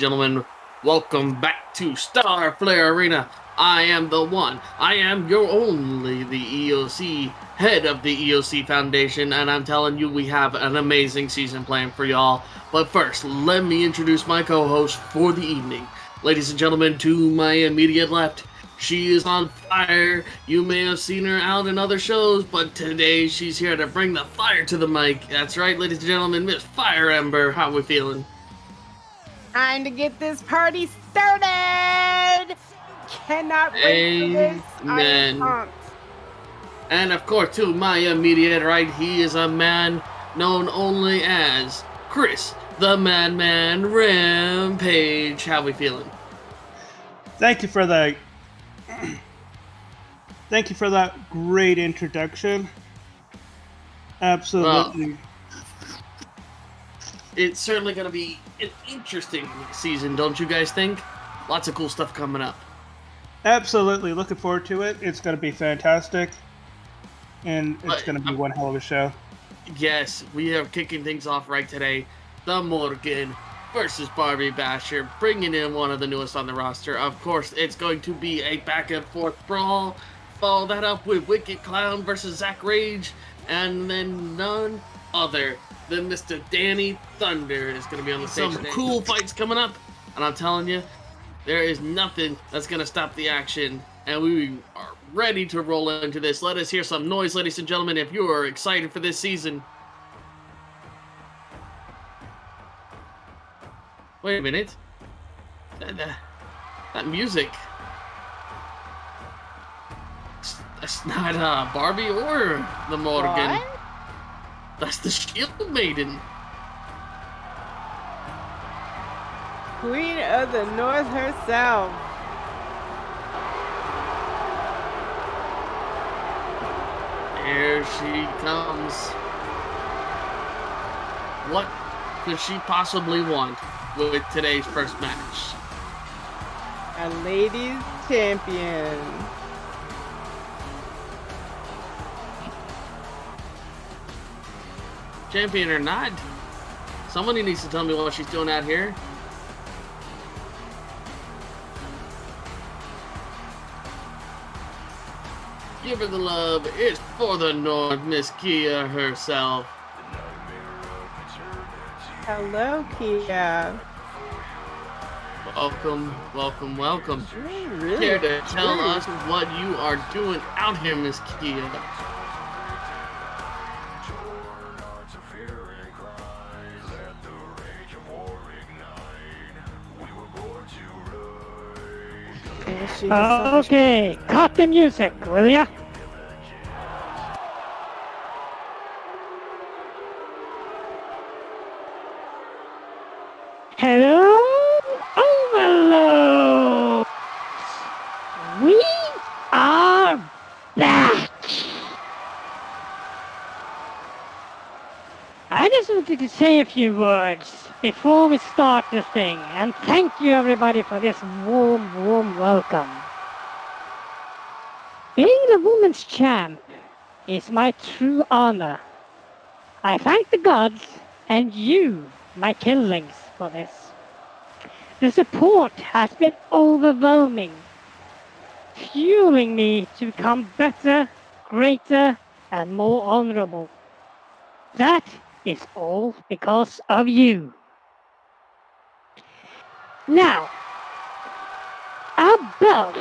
gentlemen, welcome back to Star Flare Arena. I am the one, I am your only, the EOC, head of the EOC Foundation, and I'm telling you we have an amazing season planned for y'all. But first, let me introduce my co-host for the evening. Ladies and gentlemen, to my immediate left, she is on fire. You may have seen her out in other shows, but today she's here to bring the fire to the mic. That's right, ladies and gentlemen, Miss Fire Ember. How we feeling? Time to get this party started! Cannot wait for this. I am pumped. And of course, to my immediate right, he is a man known only as Chris, the Madman Rampage. How we feeling? Thank you for that. Thank you for that great introduction. Absolutely. It's certainly going to be an interesting season, don't you guys think? Lots of cool stuff coming up. Absolutely. Looking forward to it. It's going to be fantastic. And it's going to be one hell of a show. Yes, we are kicking things off right today. The Morgan versus Barbie Basher, bringing in one of the newest on the roster. Of course, it's going to be a back and forth brawl. Follow that up with Wicked Clown versus Zach Rage. And then none other than Mr. Danny Thunder is going to be on the stage. Some cool fights coming up. And I'm telling you, there is nothing that's going to stop the action. And we are ready to roll into this. Let us hear some noise, ladies and gentlemen, if you are excited for this season. Wait a minute. That music. That's not Barbie or the Morgan. What? That's the Shield Maiden. Queen of the North herself. Here she comes. What could she possibly want with today's first match? A ladies champion. Champion or not, somebody needs to tell me what she's doing out here. Give her the love. It's for the North, Miss Kia herself. Hello, Kia. Welcome, welcome, welcome. Really Here to tell us what you are doing out here, Miss Kia. Okay, cut the music, will ya? Hello, Overlord! We are back! I just wanted to say a few words before we start this thing, and thank you everybody for this warm welcome. Being the women's champ is my true honor. I thank the gods and you, my killings, for this. The support has been overwhelming, fueling me to become better, greater, and more honorable. That is all because of you. Now, our belts.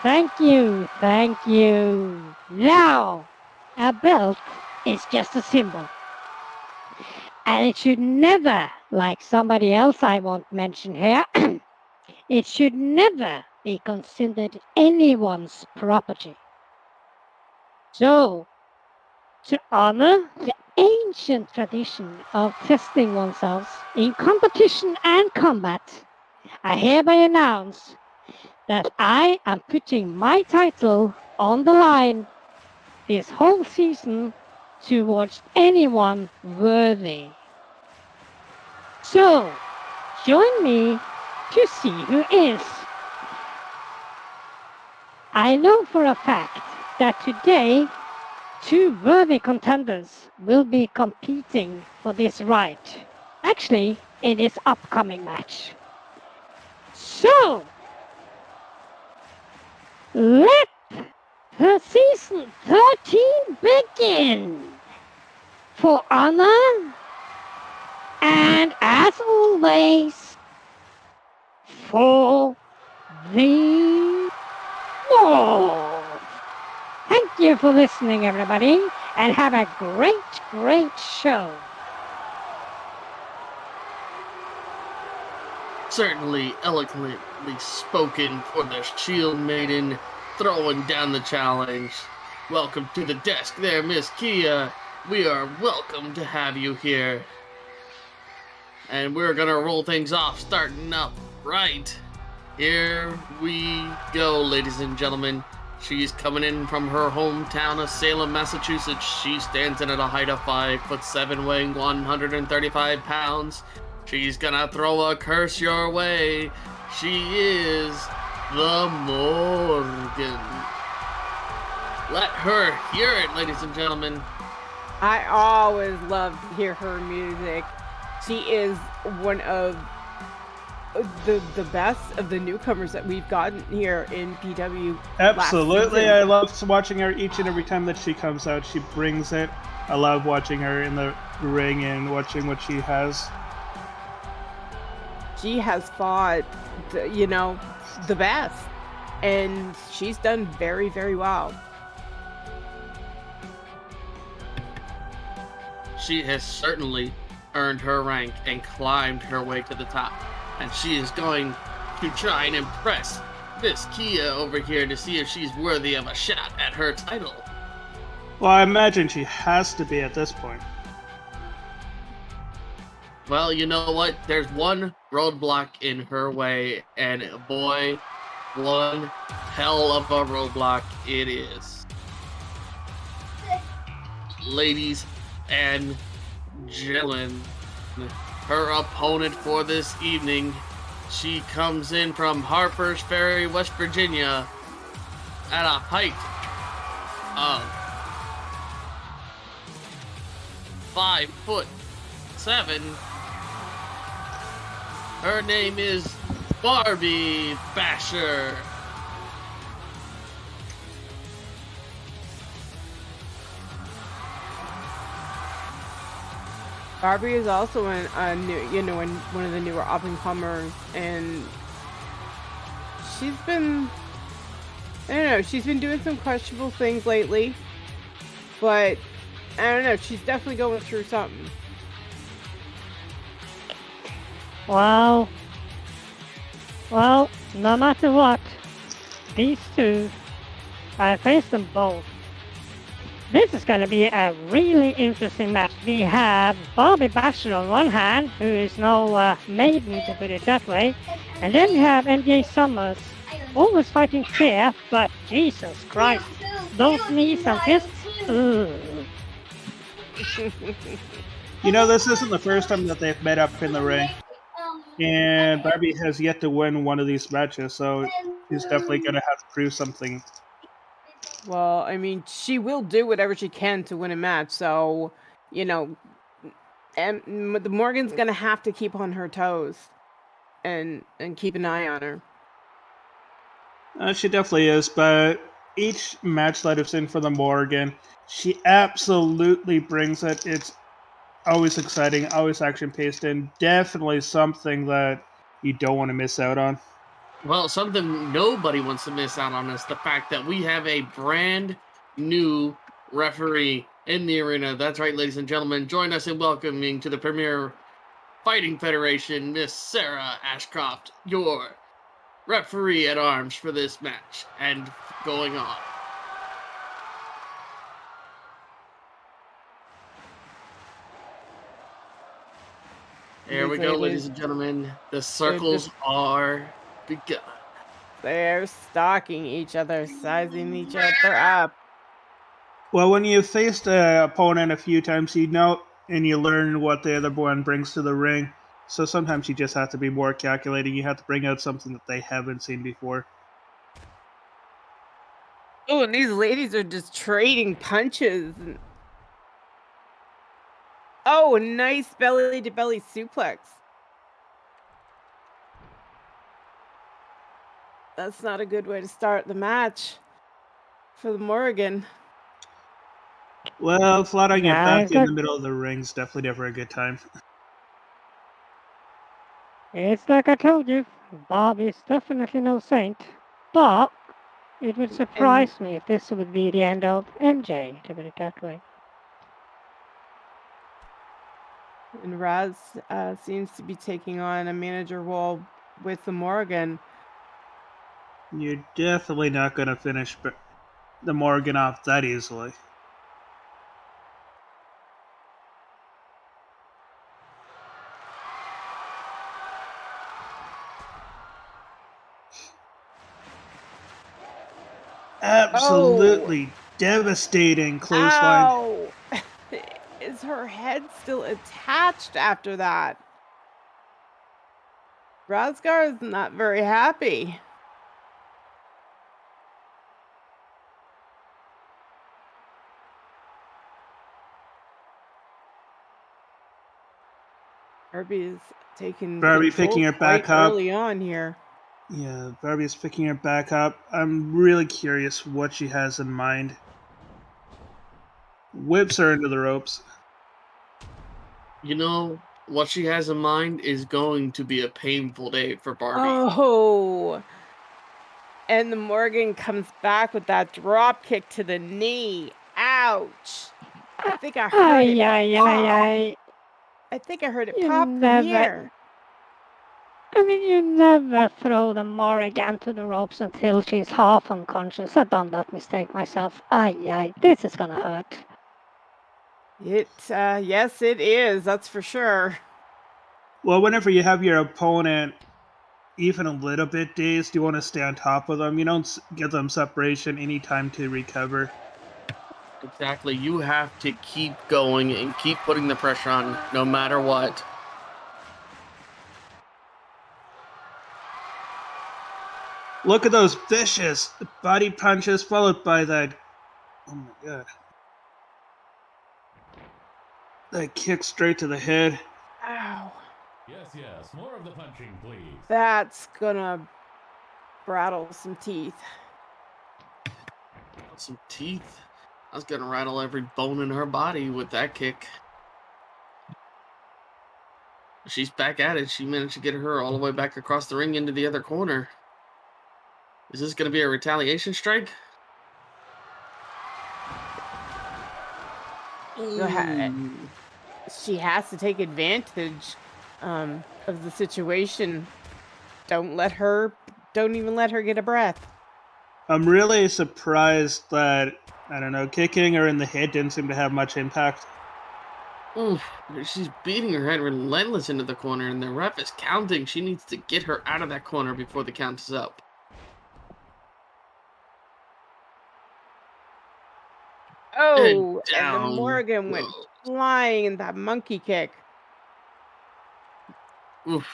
Thank you. Now, our belt is just a symbol. And it should never, like somebody else I won't mention here, it should never be considered anyone's property. So, to honor the ancient tradition of testing oneself in competition and combat, I hereby announce that I am putting my title on the line this whole season towards anyone worthy. So, join me to see who is. I know for a fact that today 2 worthy contenders will be competing for this right. Actually, in this upcoming match. So, let the season 13 begin. For honor, and as always, for the North. Thank you for listening, everybody, and have a great, great show. Certainly eloquently spoken for the Shield Maiden, throwing down the challenge. Welcome to the desk there, Miss Kia. We are welcome to have you here. And we're gonna roll things off, starting up right. Here we go, ladies and gentlemen. She's coming in from her hometown of Salem, Massachusetts. She stands in at a height of 5'7", weighing 135 pounds. She's gonna throw a curse your way. She is the Morgan. Let her hear it, ladies and gentlemen. I always love to hear her music. She is one of the best of the newcomers that we've gotten here in PW. Absolutely, I love watching her each and every time that she comes out. She brings it. I love watching her in the ring and watching what she has. She has fought, the best, and she's done very, very well. She has certainly earned her rank and climbed her way to the top. And she is going to try and impress Miss Kia over here to see if she's worthy of a shot at her title. Well, I imagine she has to be at this point. Well, you know what? There's one roadblock in her way, and boy, one hell of a roadblock it is. Ladies and gentlemen, her opponent for this evening, she comes in from Harper's Ferry, West Virginia, at a height of 5'7". Her name is Barbie Basher. Barbie is also one of the newer up and comers, and she's been doing some questionable things lately, but I don't know, she's definitely going through something. Well, no matter what, these two, I faced them both. This is going to be a really interesting match. We have Barbie Basher on one hand, who is no maiden, to put it that way, and then we have MJ Summers, always fighting fair, but Jesus Christ, those knees and fists. You know, this isn't the first time that they've met up in the ring. And Barbie has yet to win one of these matches, so she's definitely going to have to prove something. Well, I mean, she will do whatever she can to win a match, so, and the Morgan's going to have to keep on her toes and keep an eye on her. She definitely is, but each match that I've seen for the Morgan, she absolutely brings it. It's always exciting, always action-paced, and definitely something that you don't want to miss out on. Well, something nobody wants to miss out on is the fact that we have a brand new referee in the arena. That's right, ladies and gentlemen. Join us in welcoming to the Premier Fighting Federation, Miss Sarah Ashcroft, your referee at arms for this match and going on. There we go, ladies and gentlemen. The circles are begun. They're stalking each other, sizing each other up. Well, when you've faced an opponent a few times, you know and you learn what the other one brings to the ring. So sometimes you just have to be more calculating. You have to bring out something that they haven't seen before. Oh, and these ladies are just trading punches. Oh, a nice belly-to-belly suplex. That's not a good way to start the match for the Morgan. Well, flying it back Guys, in the look, middle of the ring's definitely never a good time. it's like I told you, Bob is definitely no saint. But it would surprise me if this would be the end of MJ, to put it that way. And Raz seems to be taking on a manager role with the Morgan. You're definitely not going to finish the Morgan off that easily. Absolutely devastating clothesline. Ow! Is her head still attached after that? Razgar is not very happy. Herbie is taking Barbie control picking her quite back up. early on here. Yeah, Barbie's picking her back up. I'm really curious what she has in mind. Whips her into the ropes. You know, what she has in mind is going to be a painful day for Barbie. Oh! And the Morgan comes back with that drop kick to the knee. Ouch! I think I heard it. Ay. I think I heard it You pop from never- here. I mean, you never throw the Morrigan to the ropes until she's half unconscious. I've done that mistake myself. Ay, this is gonna hurt. Yes, it is. That's for sure. Well, whenever you have your opponent even a little bit dazed, you want to stay on top of them. You don't give them separation, any time to recover. Exactly. You have to keep going and keep putting the pressure on no matter what. Look at those vicious body punches followed by that. Oh my god. That kick straight to the head. Ow. Yes, more of the punching, please. That's gonna rattle some teeth. Some teeth. I was gonna rattle every bone in her body with that kick. She's back at it. She managed to get her all the way back across the ring into the other corner. Is this gonna be a retaliation strike? Ooh. She has to take advantage of the situation. Don't even let her get a breath. I'm really surprised that, I don't know, kicking her in the head didn't seem to have much impact. Oof, she's beating her head relentless into the corner, and the ref is counting. She needs to get her out of that corner before the count is up. Oh, and the down Morgan went goes. flying in that monkey kick. Oof.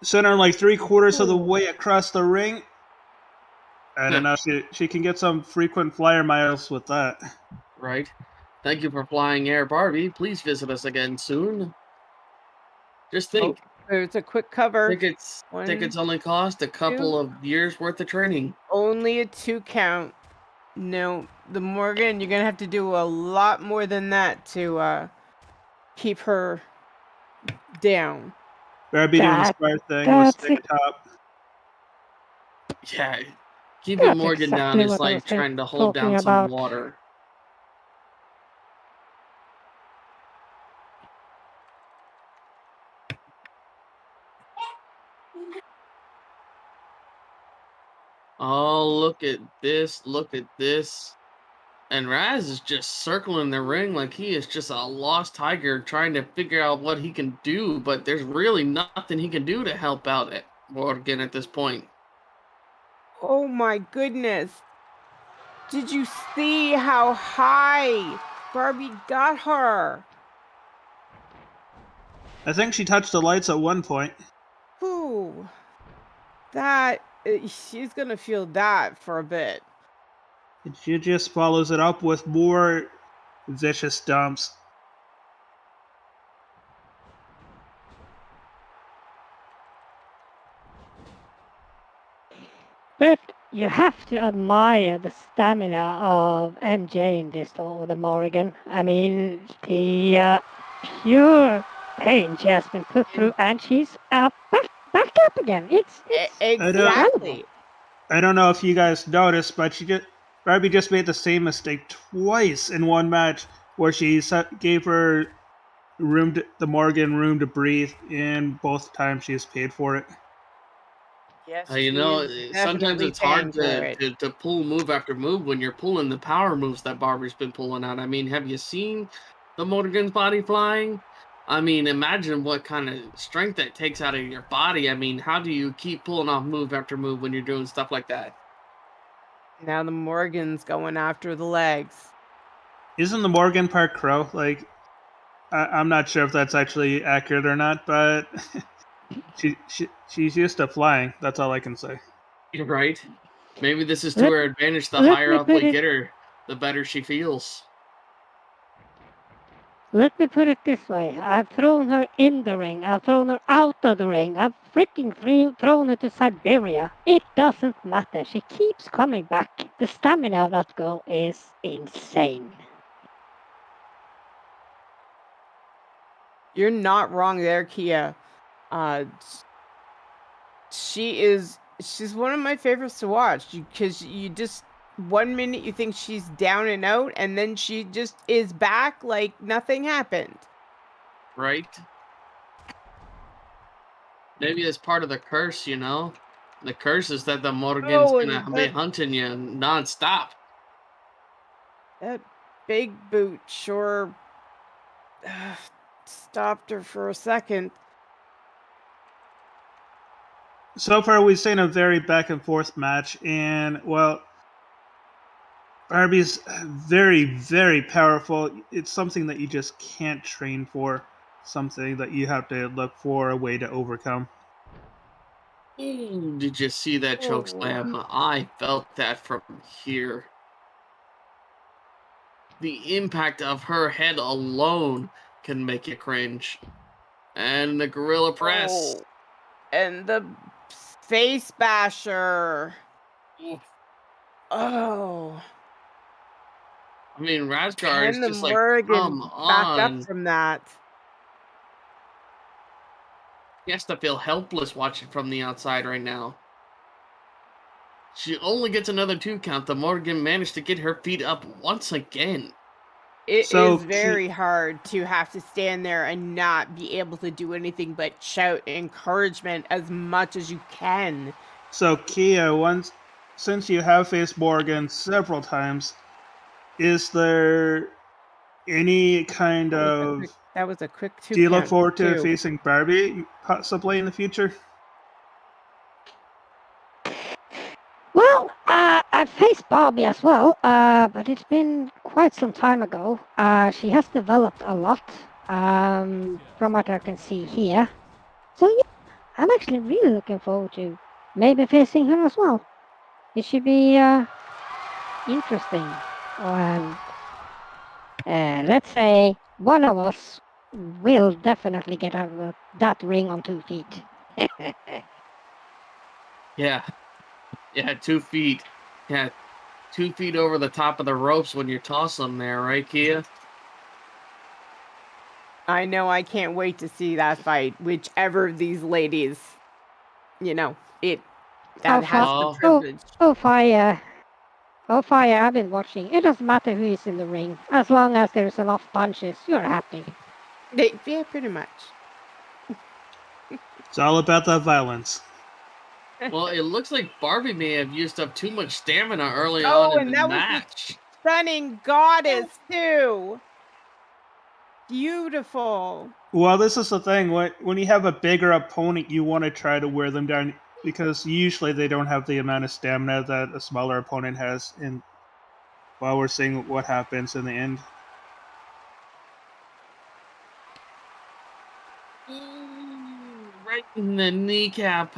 Sent her like 3/4 of the Ooh. way across the ring. I don't know. She can get some frequent flyer miles with that. Right. Thank you for flying Air Barbie. Please visit us again soon. Just think, There's a quick cover. tickets One, only cost a couple of years worth of training. only a 2 count. No, the Morgan, you're gonna have to do a lot more than that to keep her down. Barbie doing the That- smart thing with that's stick top. Yeah, keeping That's Morgan down exactly is what I like was trying to hold talking down some about. water. Oh, look at this. Look at this. And Raz is just circling the ring like he is just a lost tiger trying to figure out what he can do, but there's really nothing he can do to help out at Morgan at this point. Oh my goodness. Did you see how high Barbie got her? I think she touched the lights at one point. Ooh. She's gonna feel that for a bit. And she just follows it up with more vicious dumps. But you have to admire the stamina of MJ in this, though, the Morrigan. I mean, the pure pain she has been put through, and she's back up again. It's Exactly. I don't know if you guys noticed, but Barbie just made the same mistake twice in one match, where she gave her the Morgan room to breathe, and both times she's paid for it. Yes, You know, sometimes definitely it's hard paying for it. to pull move after move when you're pulling the power moves that Barbie's been pulling out. I mean, have you seen the Morgan's body flying? I mean, imagine what kind of strength that takes out of your body. I mean, how do you keep pulling off move after move when you're doing stuff like that? Now the Morgan's going after the legs. Isn't the Morgan part crow? Like, I'm not sure if that's actually accurate or not, but she's used to flying. That's all I can say. You're right. Maybe this is to Let- her advantage. The let higher me up put we it- get her, the better she feels. Let me put it this way. I've thrown her in the ring. I've thrown her out of the ring. I've freaking thrown her to Siberia. It doesn't matter. She keeps coming back. The stamina of that girl is insane. You're not wrong there, Kia. She's one of my favorites to watch because you just 1 minute you think she's down and out, and then she just is back like nothing happened. Right? Maybe it's part of the curse, you know? The curse is that the Morgan's Oh, gonna and be that- hunting you nonstop. That big boot sure stopped her for a second. So far, we've seen a very back and forth match, and well, Barbie's very, very powerful. It's something that you just can't train for, something that you have to look for a way to overcome. Ooh, did you see that choke slam? I felt that from here. The impact of her head alone can make you cringe. And the gorilla press. Oh, and the face basher. Oof. Oh. I mean, Razgar is And the just like, Morgan come back on. up from that. He has to feel helpless watching from the outside right now. She only gets another 2 count. The Morgan managed to get her feet up once again. It So, is very hard to have to stand there and not be able to do anything but shout encouragement as much as you can. So, Kia, since you have faced Morgan several times, is there any kind of... That was a quick 2 Do you look count, forward to too. facing Barbie possibly in the future? Well, I've faced Barbie as well, but it's been quite some time ago. She has developed a lot, from what I can see here. So yeah, I'm actually really looking forward to maybe facing her as well. It should be interesting. Let's say one of us will definitely get out of that ring on 2 feet. Yeah. Yeah, 2 feet. Yeah, 2 feet over the top of the ropes when you toss them there, right, Kia? I know I can't wait to see that fight. Whichever of these ladies, that Oh, has the oh. privilege. Fire, I've been watching. It doesn't matter who is in the ring. As long as there's enough punches, you're happy. Yeah, pretty much. It's all about that violence. Well, it looks like Barbie may have used up too much stamina early Oh, on in and the that was the match. Stunning goddess, too. Beautiful. Well, this is the thing. When you have a bigger opponent, you want to try to wear them down because usually they don't have the amount of stamina that a smaller opponent has. And while we're seeing what happens in the end. Ooh, right in the kneecap.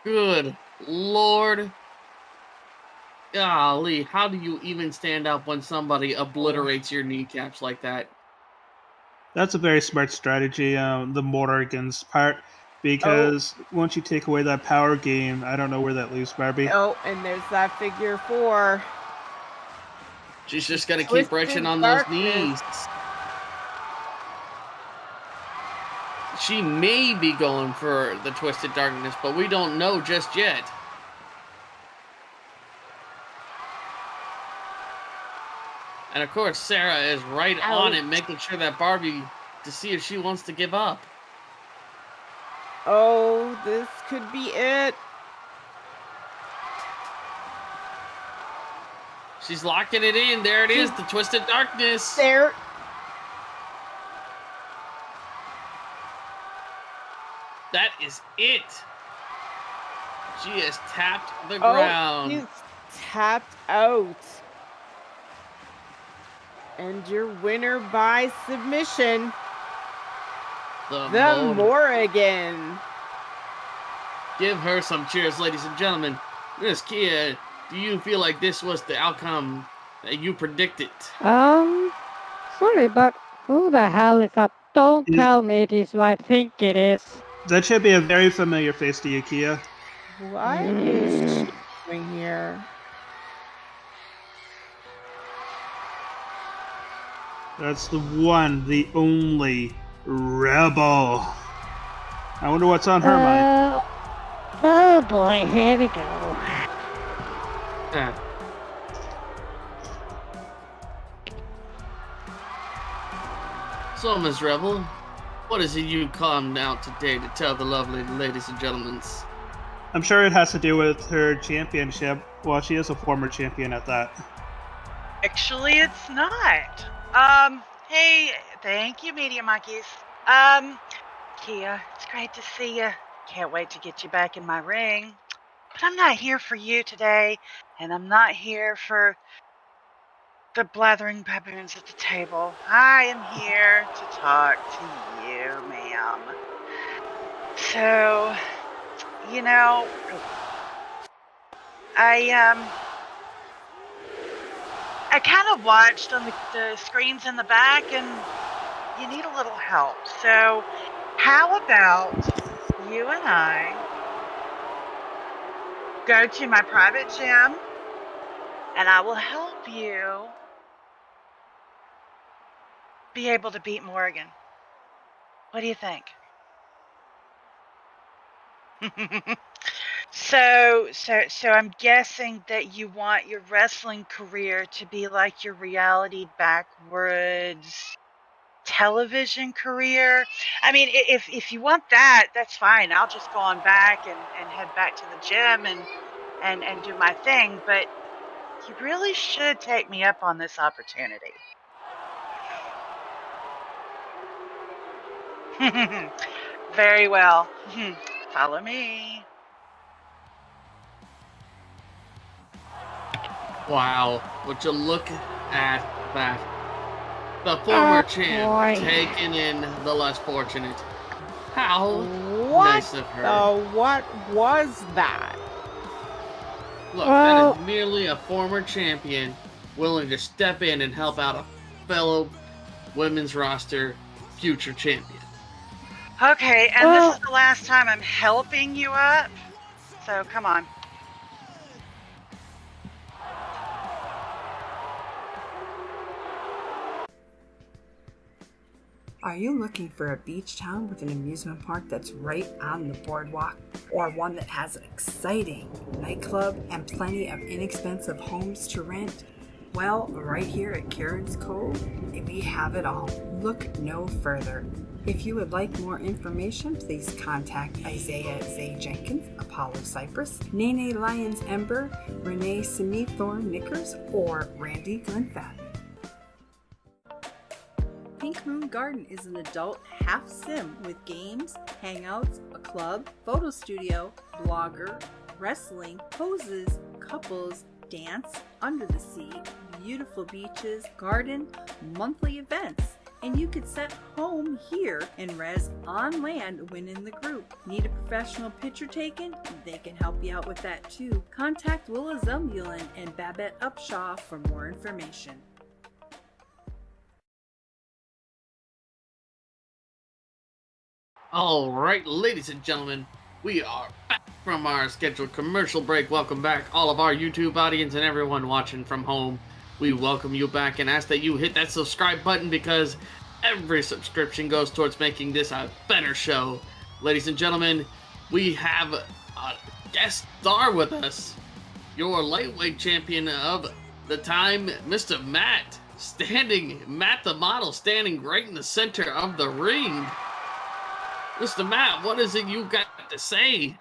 Good Lord. Golly, how do you even stand up when somebody obliterates your kneecaps like that? That's a very smart strategy, the Morgan's part. because once you take away that power game, I don't know where that leaves Barbie. Oh, and there's that figure 4. She's just gonna keep Twisted wrenching on Darkness. those knees. She may be going for the Twisted Darkness, but we don't know just yet. And of course, Sarah is right on it, making sure that Barbie, to see if she wants to give up. Oh, this could be it. She's locking it in. There it is, the Twisted Darkness. There. That is it. She has tapped the ground. She's tapped out. And your winner by submission, the Morrigan. Give her some cheers, ladies and gentlemen. Miss Kia, do you feel like this was the outcome that you predicted? Sorry, but who the hell is that? Don't tell me it is who I think it is. That should be a very familiar face to you, Kia. What is she doing here? That's the one, the only Rebel. I wonder what's on her mind. Oh boy, here we go. So, Ms. Rebel, what is it you come out today to tell the lovely ladies and gentlemen? I'm sure it has to do with her championship. Well, she is a former champion at that. Actually, it's not. Hey, thank you, Media Monkeys. Kia, it's great to see you. Can't wait to get you back in my ring. But I'm not here for you today, and I'm not here for the blathering baboons at the table. I am here to talk to you, ma'am. So, you know, I kind of watched on the screens in the back, and you need a little help. So, how about you and I go to my private gym, and I will help you be able to beat Morgan. What do you think? So I'm guessing that you want your wrestling career to be like your reality backwoods television career. I mean, if you want that, that's fine. I'll just go on back and head back to the gym and do my thing. But you really should take me up on this opportunity. Very well. Follow me. Wow, would you look at that? The former champ taking in the less fortunate. How nice of her. What was that? Look, that is merely a former champion willing to step in and help out a fellow women's roster future champion. Okay, and this is the last time I'm helping you up, so come on. Are you looking for a beach town with an amusement park that's right on the boardwalk? Or one that has an exciting nightclub and plenty of inexpensive homes to rent? Well, right here at Karen's Cove, we have it all. Look no further. If you would like more information, please contact Isaiah Zay Jenkins, Apollo Cypress, Nene Lyons Ember, Renee Sinithorn Knickers, or Randy Glenfat. Pink Moon Garden is an adult half sim with games, hangouts, a club, photo studio, blogger, wrestling, poses, couples, dance, under the sea, beautiful beaches, garden, monthly events. And you could set home here and res on land when in the group. Need a professional picture taken? They can help you out with that too. Contact Willa Zumbulin and Babette Upshaw for more information. All right, ladies and gentlemen, we are back from our scheduled commercial break. Welcome back, all of our YouTube audience and everyone watching from home. We welcome you back and ask that you hit that subscribe button because every subscription goes towards making this a better show. Ladies and gentlemen, we have a guest star with us, your lightweight champion of the time, Mr. Matt the model, standing right in the center of the ring. Mr. Matt, what is it you got to say?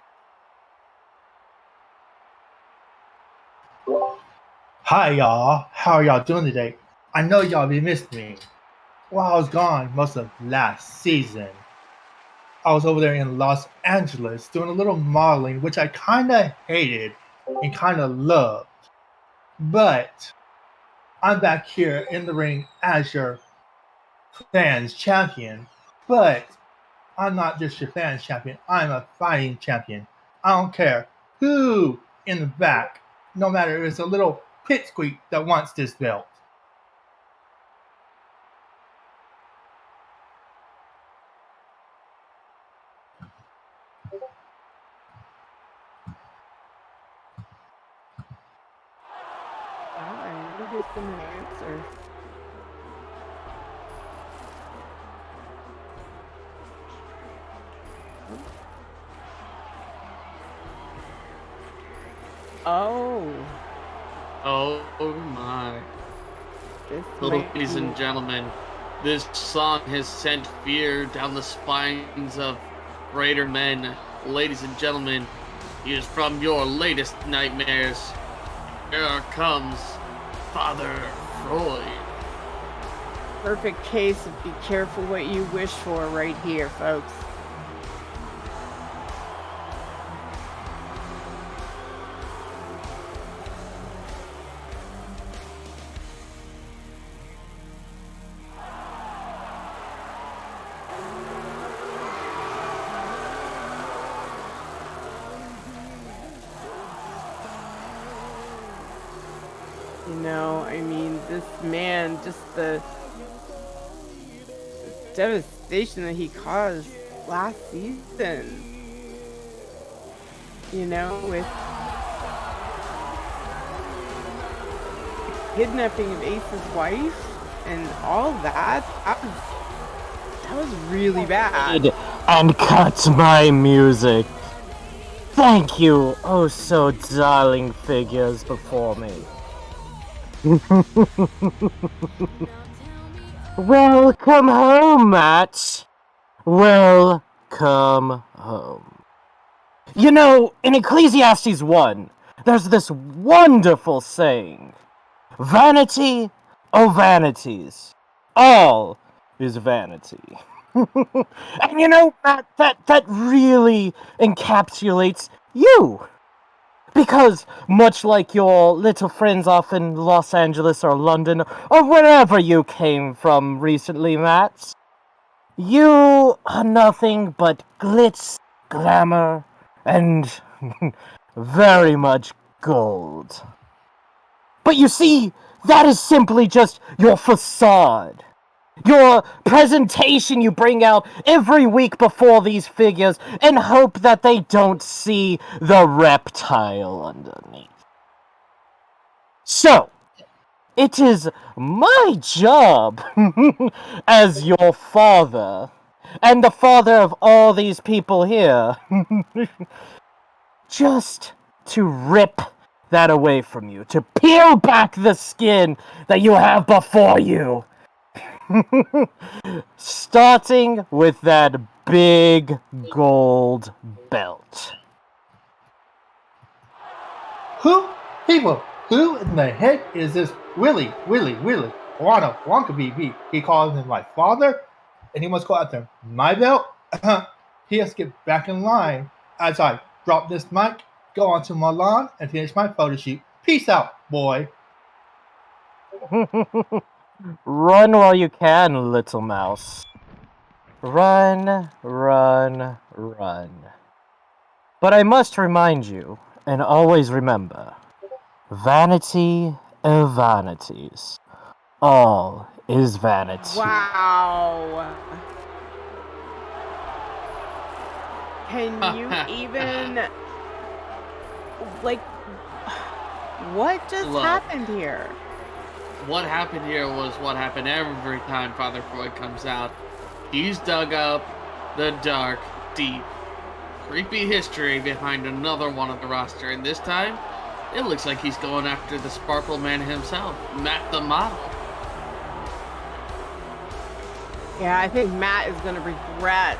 Hi, y'all. How are y'all doing today? I know y'all be missing me. While I was gone most of last season, I was over there in Los Angeles doing a little modeling, which I kind of hated and kind of loved. But I'm back here in the ring as your fans champion. But I'm not just your fans champion. I'm a fighting champion. I don't care who in the back, no matter if it's a little pipsqueak that wants this belt. I never get them an answer. Oh, Oh my. this might Ladies and be- gentlemen, this song has sent fear down the spines of greater men. Ladies and gentlemen, he is from your latest nightmares. Here comes Father Freud. perfect case of be careful what you wish for right here, folks. You know, I mean, this man, just the devastation that he caused last season. You know, with kidnapping of Ace's wife and all that. That was really bad. And cut my music. Thank you, oh so darling figures before me. Welcome home, Matt. Welcome home. You know, in Ecclesiastes 1, there's this wonderful saying. Vanity, oh vanities, all is vanity. And you know, Matt, that really encapsulates you. Because, much like your little friends off in Los Angeles or London, or wherever you came from recently, Matt, you are nothing but glitz, glamour, and very much gold. But you see, that is simply just your facade. Your presentation you bring out every week before these figures and hope that they don't see the reptile underneath. So, it is my job as your father and the father of all these people here just to rip that away from you, to peel back the skin that you have before you. Starting with that big gold belt. Who in the heck is this Willy Wonka BB? He calls him my father, and he must go after my belt? He has to get back in line as I drop this mic, go onto my lawn, and finish my photo shoot. Peace out, boy. Run while you can, little mouse. Run, run, run. But I must remind you, and always remember, vanity of vanities. All is vanity. Wow. Can you even, like, what just Look. happened here? What happened here was what happened every time Father Floyd comes out. He's dug up the dark, deep, creepy history behind another one of the roster, and this time, it looks like he's going after the Sparkle Man himself, Matt the Model. Yeah, I think Matt is going to regret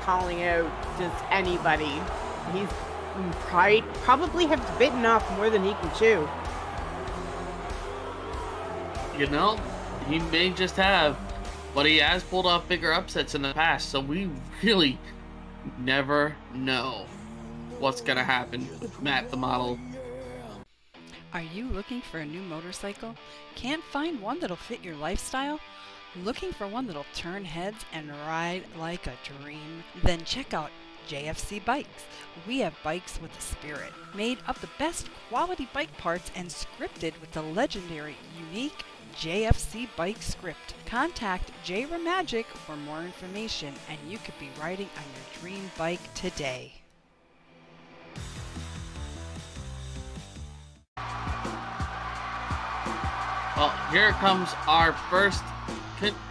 calling out just anybody. He's probably have bitten off more than he can chew. You know, he may just have, but he has pulled off bigger upsets in the past, so we really never know what's gonna happen with Matt the Model. Are you looking for a new motorcycle? Can't find one that'll fit your lifestyle? Looking for one that'll turn heads and ride like a dream? Then check out JFC Bikes. We have bikes with a spirit, made of the best quality bike parts and scripted with the legendary, unique JFC bike script. Contact J Ramagic for more information and you could be riding on your dream bike today. Well, here comes our first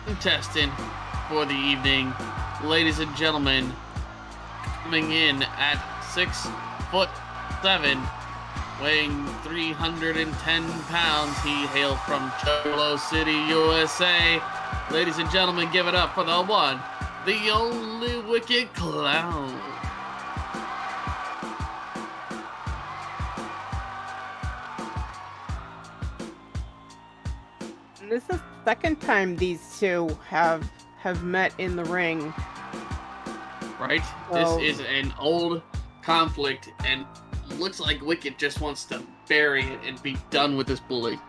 contestant for the evening. Ladies and gentlemen, coming in at 6'7", weighing 310 pounds. He hails from Cholo City, USA. Ladies and gentlemen, give it up for the one, the only Wicked Clown. This is the second time these two have met in the ring. Right? So, This is an old conflict, and looks like Wicked just wants to bury it and be done with this bully.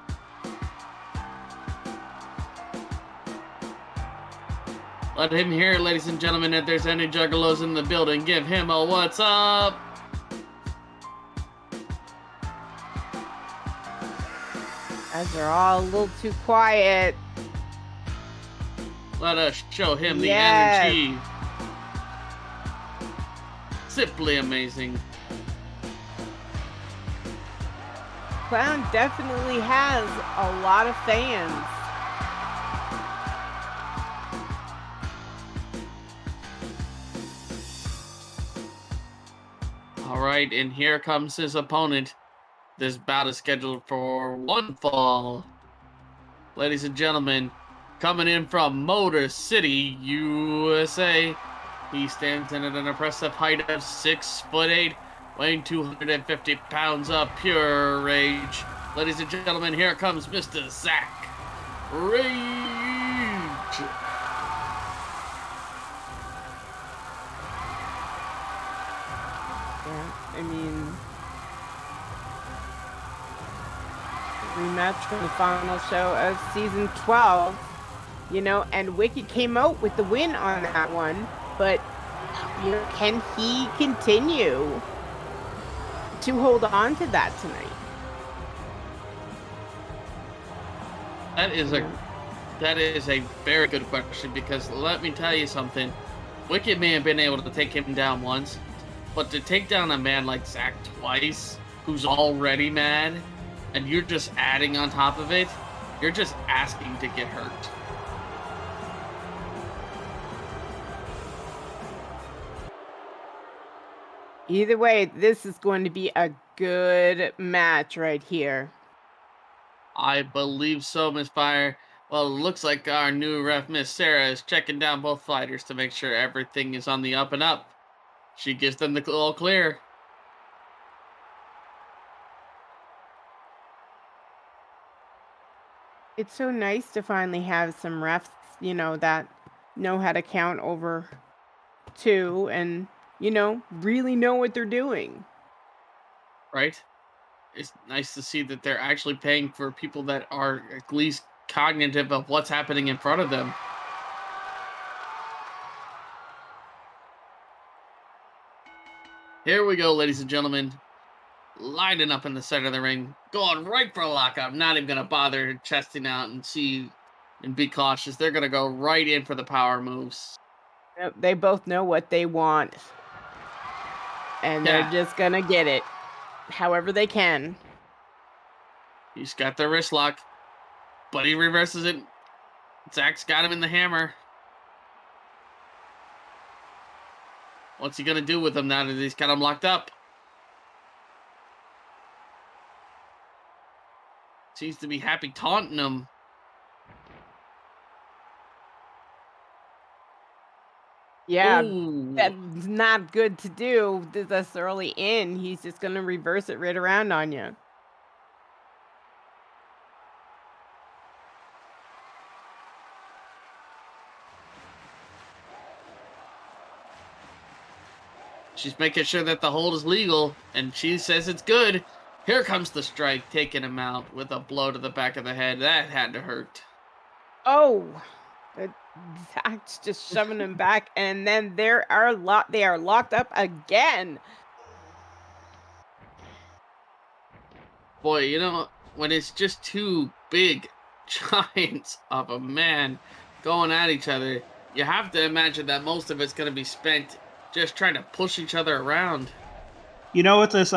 Let him hear, ladies and gentlemen, if there's any juggalos in the building, give him a what's up. Guys are all a little too quiet. Let us show him the Yes. energy. Simply amazing. Clown definitely has a lot of fans. All right, and here comes his opponent. This bout is scheduled for one fall. Ladies and gentlemen, coming in from Motor City, USA, he stands in at an impressive height of 6'8", weighing 250 pounds of pure rage. Ladies and gentlemen, here comes Mr. Zach Rage. Yeah, I mean, rematch from the final show of season 12, you know, and Wicked came out with the win on that one, but you know, can he continue to hold on to that tonight? That is a very good question, because let me tell you something. Wicked may have been able to take him down once, but to take down a man like Zach twice, who's already mad, and you're just adding on top of it, you're just asking to get hurt. Either way, this is going to be a good match right here. I believe so, Miss Fire. Well, it looks like our new ref, Miss Sarah, is checking down both fighters to make sure everything is on the up and up. She gives them the all clear. It's so nice to finally have some refs, you know, that know how to count over two and, you know, really know what they're doing. Right? It's nice to see that they're actually paying for people that are at least cognitive of what's happening in front of them. Here we go, ladies and gentlemen. Lining up in the center of the ring, going right for a lockup. Not even going to bother chesting out and be cautious. They're going to go right in for the power moves. Yep, they both know what they want. And Yeah. they're just gonna get it however they can. He's got the wrist lock, but he reverses it. Zach's got him in the hammer. What's he gonna do with him now that he's got him locked up? Seems to be happy taunting him. Yeah, Ooh. that's not good to do this early in. He's just gonna reverse it right around on you. She's making sure that the hold is legal, and she says it's good. Here comes the strike, taking him out with a blow to the back of the head. That had to hurt. Oh, Zach's just shoving him back, and then they are locked up again. Boy, you know, when it's just two big giants of a man going at each other, you have to imagine that most of it's going to be spent just trying to push each other around. You know what this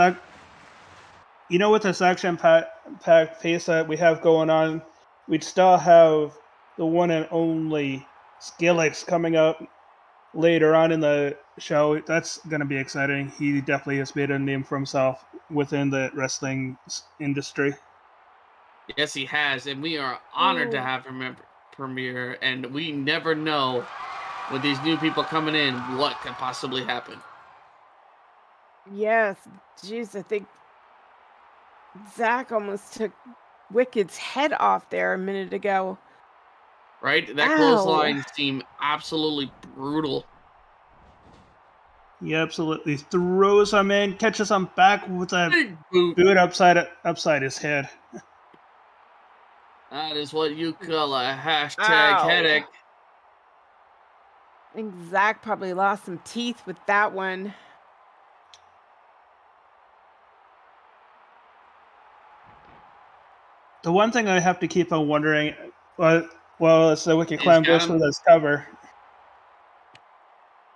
action-packed pace that we have going on, we'd still have the one and only Skillix coming up later on in the show. That's going to be exciting. He definitely has made a name for himself within the wrestling industry. Yes, he has, and we are honored to Ooh. have him premiere, and we never know with these new people coming in what could possibly happen. Yes, jeez, I think Zach almost took Wicked's head off there a minute ago. Right? That Ow. clothesline seemed absolutely brutal. He absolutely throws him in, catches him back with a Big boot. boot upside his head. That is what you call a hashtag Ow. headache. I think Zach probably lost some teeth with that one. The one thing I have to keep on wondering, well, it's the Wicked He's Clown got goes for him. this cover.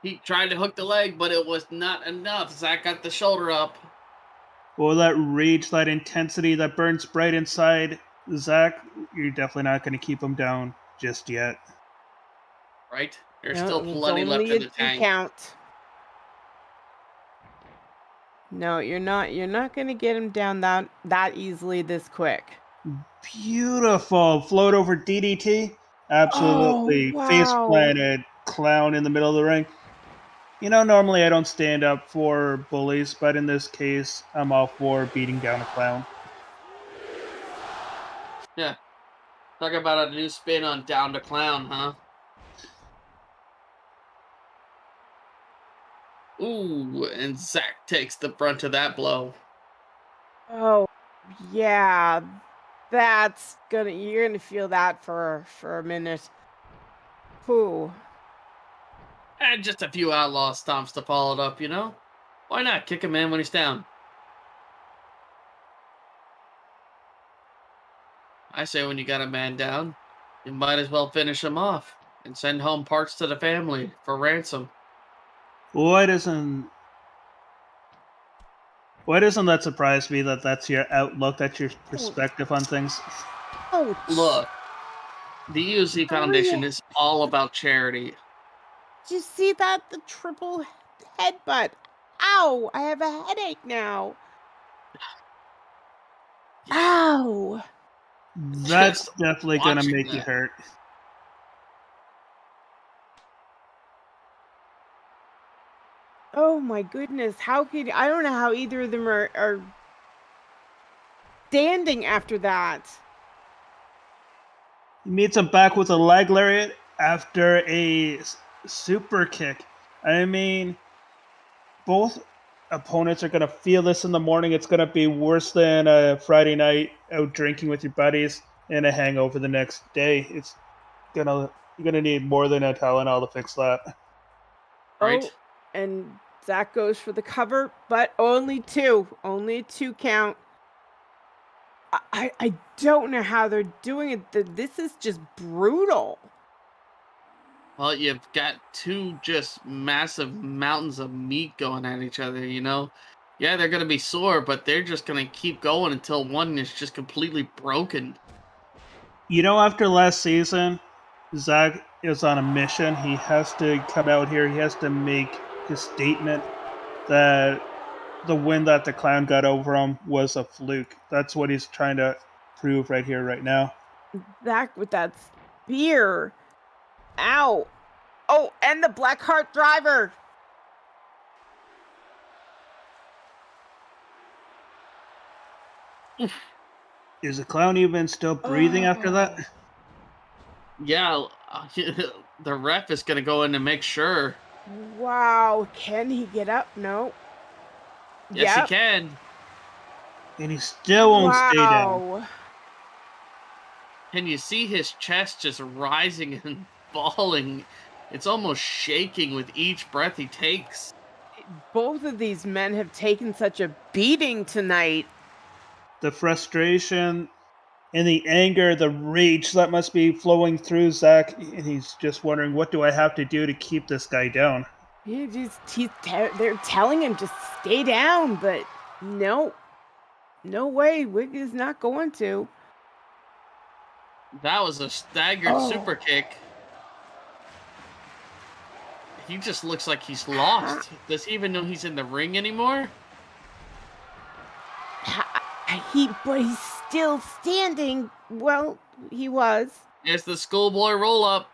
He tried to hook the leg, but it was not enough. Zach got the shoulder up. Well, that rage, that intensity that burns bright inside Zach, you're definitely not going to keep him down just yet. Right? There's No, still it was plenty left only in a the 2 tank. count. No, you're not going to get him down that easily this quick. Beautiful. Float over DDT. Absolutely. Oh, Face wow. planted clown in the middle of the ring. You know, normally I don't stand up for bullies, but in this case, I'm all for beating down a clown. Yeah. Talk about a new spin on Down to Clown, huh? Ooh, and Zach takes the brunt of that blow. Oh, yeah. You're gonna feel that for a minute. Whew. And just a few outlaw stomps to follow it up, you know? Why not kick a man when he's down? I say when you got a man down, you might as well finish him off and send home parts to the family for ransom. Why doesn't that surprise me that that's your outlook, that's your perspective on things? Oh, Look, the UC Foundation is all about charity. did you see that? The triple headbutt. Ow! I have a headache now. Ow! That's Just definitely going to watching make you that. hurt. Oh my goodness. I don't know how either of them are standing after that. He meets him back with a leg lariat after a super kick. I mean, both opponents are going to feel this in the morning. It's going to be worse than a Friday night out drinking with your buddies and a hangover the next day. You're going to need more than a Tylenol to fix that. Right? Oh, and Zach goes for the cover, but only 2. Only a 2 count. I don't know how they're doing it. This is just brutal. Well, you've got two just massive mountains of meat going at each other, you know? Yeah, they're gonna be sore, but they're just gonna keep going until one is just completely broken. You know, after last season, Zach is on a mission. He has to come out here. He has to make his statement that the win that the clown got over him was a fluke. That's what he's trying to prove right here, right now. Back with that spear. Ow. Oh, and the Blackheart driver. Is the clown even still breathing after that? Yeah, the ref is gonna go in and make sure. Wow. Can he get up? No. Yes, Yep. he can. And he still won't stay down. Wow. Can you see his chest just rising and falling? It's almost shaking with each breath he takes. Both of these men have taken such a beating tonight. The frustration and the anger, the rage that must be flowing through Zach, and he's just wondering, what do I have to do to keep this guy down? They're telling him to stay down, but no way. Wig is not going to. That was a staggered super kick. He just looks like he's lost. Does he even know he's in the ring anymore? But he's still standing. Well, he was. It's the schoolboy roll up.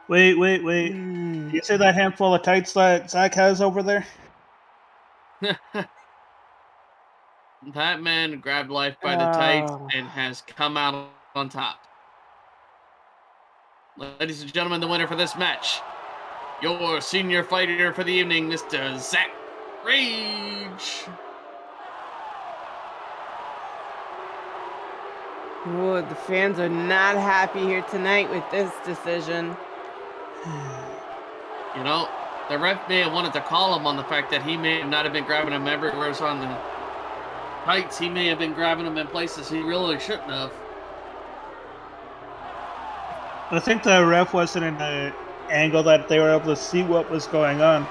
Wait. You see that handful of tights that Zach has over there? That man grabbed life by the tights and has come out on top. Ladies and gentlemen, the winner for this match, your senior fighter for the evening, Mr. Zach Rage. Oh, the fans are not happy here tonight with this decision. You know, the ref may have wanted to call him on the fact that he may not have been grabbing him everywhere on the tights. He may have been grabbing him in places he really shouldn't have. I think the ref wasn't in an angle that they were able to see what was going on.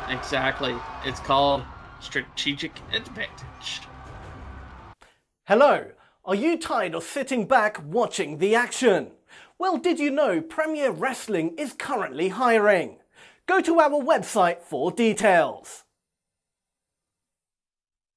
Exactly. It's called strategic advantage. Hello. Are you tired of sitting back watching the action? Well, did you know Premier Wrestling is currently hiring? Go to our website for details.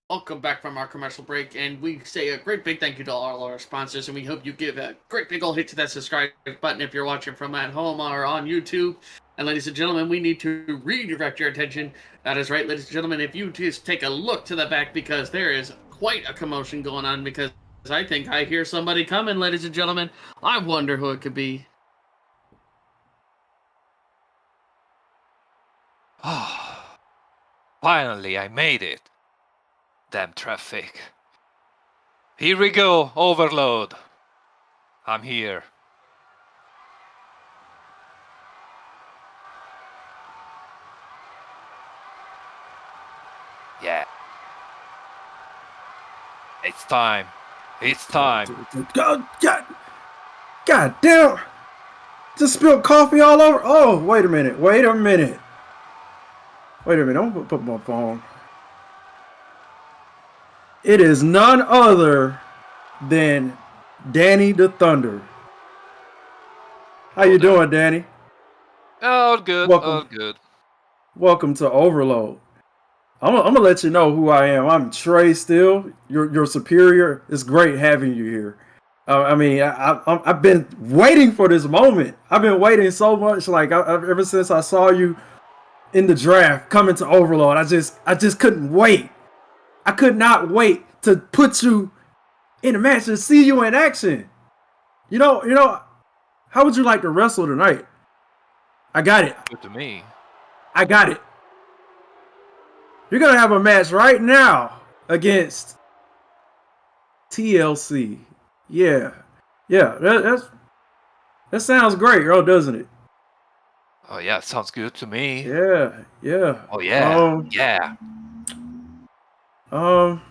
Welcome back from our commercial break, and we say a great big thank you to all our sponsors, and we hope you give a great big old hit to that subscribe button if you're watching from at home or on YouTube. And ladies and gentlemen, we need to redirect your attention. That is right, ladies and gentlemen, if you just take a look to the back, because there is quite a commotion going on, because I think I hear somebody coming, ladies and gentlemen. I wonder who it could be. Finally, I made it. Damn traffic. Here we go, Overload. I'm here. Yeah. It's time. It's time. God damn! Just spilled coffee all over. Oh, wait a minute. I'm gonna put my phone. It is none other than Danny the Thunder. How you doing, Danny? All good. All good. Welcome to Overload. I'm gonna let you know who I am. I'm Trey Steele, your superior. It's great having you here. I've been waiting for this moment. I've been waiting so much. Like ever since I saw you in the draft coming to Overload, I just couldn't wait. I could not wait to put you in a match and see you in action. You know, how would you like to wrestle tonight? I got it. Good to me. I got it. You're gonna have a match right now against TLC. Yeah. That sounds great, doesn't it? Oh yeah, it sounds good to me. Yeah. Oh yeah. Yeah. I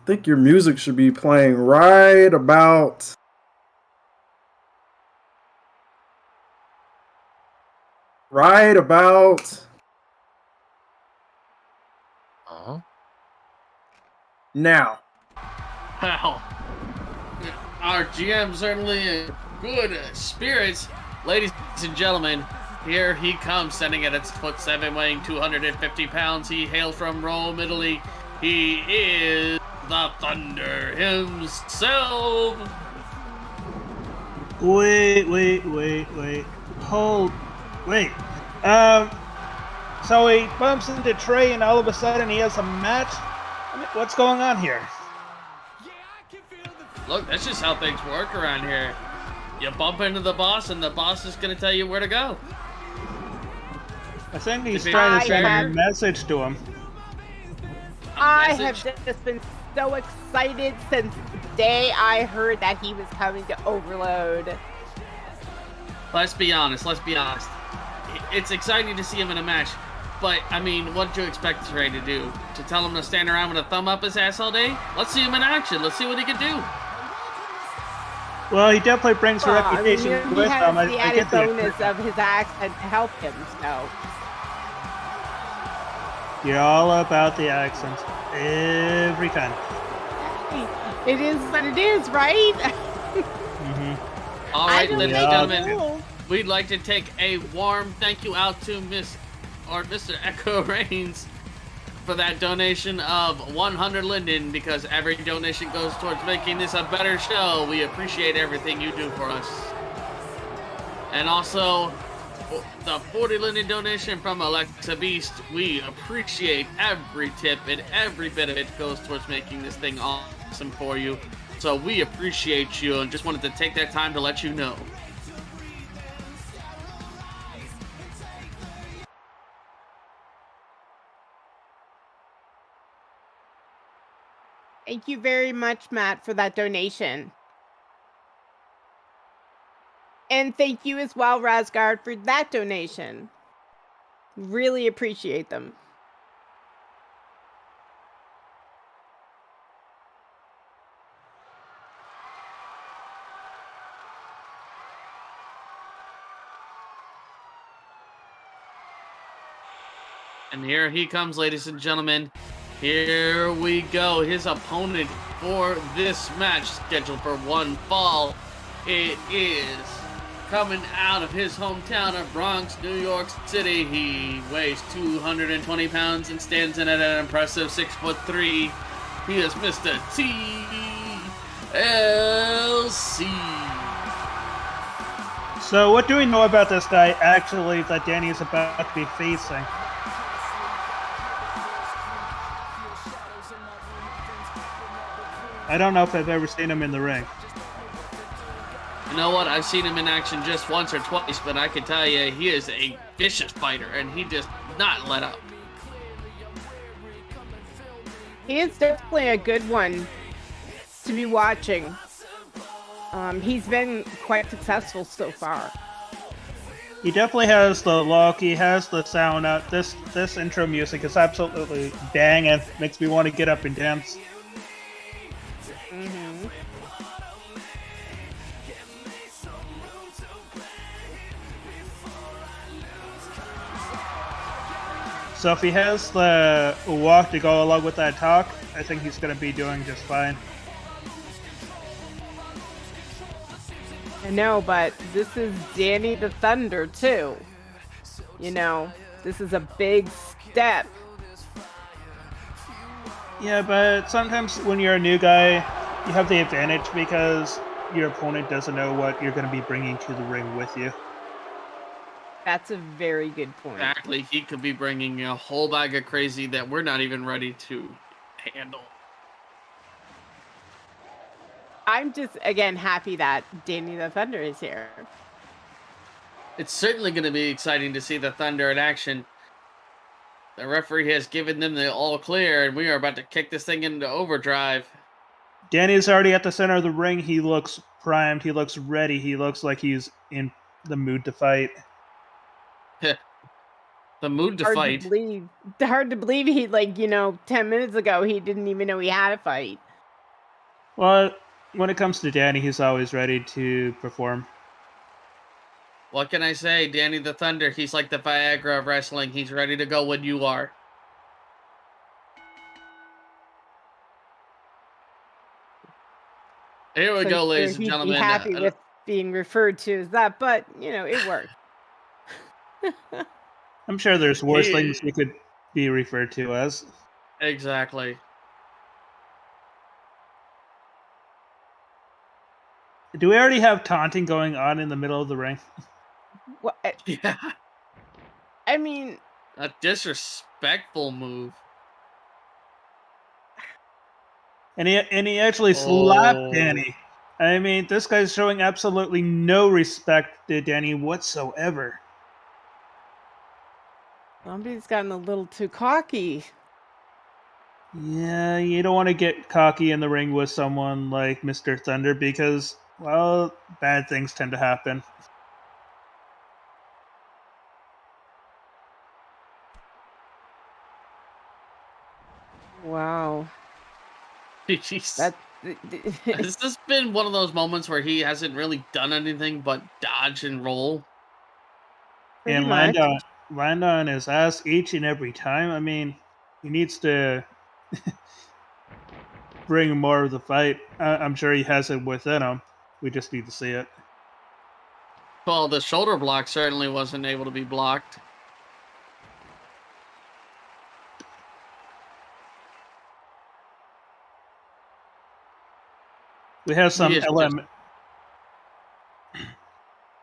think your music should be playing right about right about now. Wow. Our GM certainly in good spirits. Ladies and gentlemen, here he comes, standing at 6'7", weighing 250 pounds. He hails from Rome, Italy. He is the Thunder himself. Wait. So he bumps into Trey and all of a sudden he has a match? What's going on here? Look, that's just how things work around here. You bump into the boss and the boss is going to tell you where to go. I think he's trying to send a message to him. I have just been so excited since the day I heard that he was coming to Overload. Let's be honest. It's exciting to see him in a match, but, I mean, what did you expect Trey to do? To tell him to stand around with a thumb up his ass all day? Let's see him in action. Let's see what he can do. Well, he definitely brings a reputation with him. He has the added bonus of his accent to help him, so... You're all about the accents. Every time. It is what it is, right? All right, ladies and gentlemen, we'd like to take a warm thank you out to Mr. Echo Reigns for that donation of 100 Linden, because every donation goes towards making this a better show. We appreciate everything you do for us. And also, the 40 Linden donation from Alexa Beast. We appreciate every tip, and every bit of it goes towards making this thing awesome for you. So we appreciate you, and just wanted to take that time to let you know. Thank you very much, Matt, for that donation. And thank you as well, Razgard, for that donation. Really appreciate them. And here he comes, ladies and gentlemen. Here we go. His opponent for this match, scheduled for one fall. It is coming out of his hometown of Bronx, New York City. He weighs 220 pounds and stands in at an impressive 6'3". He is Mr. TLC. So what do we know about this guy, actually, that Danny is about to be facing? I don't know if I've ever seen him in the ring. You know what? I've seen him in action just once or twice, but I can tell you, he is a vicious fighter, and he does not let up. He is definitely a good one to be watching. He's been quite successful so far. He definitely has the look, he has the sound. This intro music is absolutely banging. Makes me want to get up and dance. Mm-hmm. So if he has the walk to go along with that talk, I think he's going to be doing just fine. I know, but this is Danny the Thunder, too. You know, this is a big step. Yeah, but sometimes when you're a new guy, you have the advantage because your opponent doesn't know what you're going to be bringing to the ring with you. That's a very good point. Exactly. He could be bringing a whole bag of crazy that we're not even ready to handle. I'm just, again, happy that Danny the Thunder is here. It's certainly going to be exciting to see the Thunder in action. The referee has given them the all clear, and we are about to kick this thing into overdrive. Danny's already at the center of the ring. He looks primed. He looks ready. He looks like he's in the mood to fight. The mood to fight. Hard to believe he, 10 minutes ago, he didn't even know he had a fight. Well, when it comes to Danny, he's always ready to perform. What can I say? Danny the Thunder, he's like the Viagra of wrestling. He's ready to go when you are. Here we So go, ladies and he'd be gentlemen. happy with being referred to as that, but it worked. I'm sure there's worse He- things we could be referred to as. Exactly. Do we already have taunting going on in the middle of the ring? Well, Yeah. I mean, A disrespectful move. And he actually slapped Oh. Danny. I mean, this guy's showing absolutely no respect to Danny whatsoever. somebody's gotten a little too cocky. Yeah, you don't want to get cocky in the ring with someone like Mr. Thunder because, well, bad things tend to happen. Wow. Jeez. That's Has this been one of those moments where he hasn't really done anything but dodge and roll? Pretty And much. land on his ass each and every time. I mean, he needs to bring more of the fight. I'm sure he has it within him. We just need to see it. Well, the shoulder block certainly wasn't able to be blocked. We have some He is element.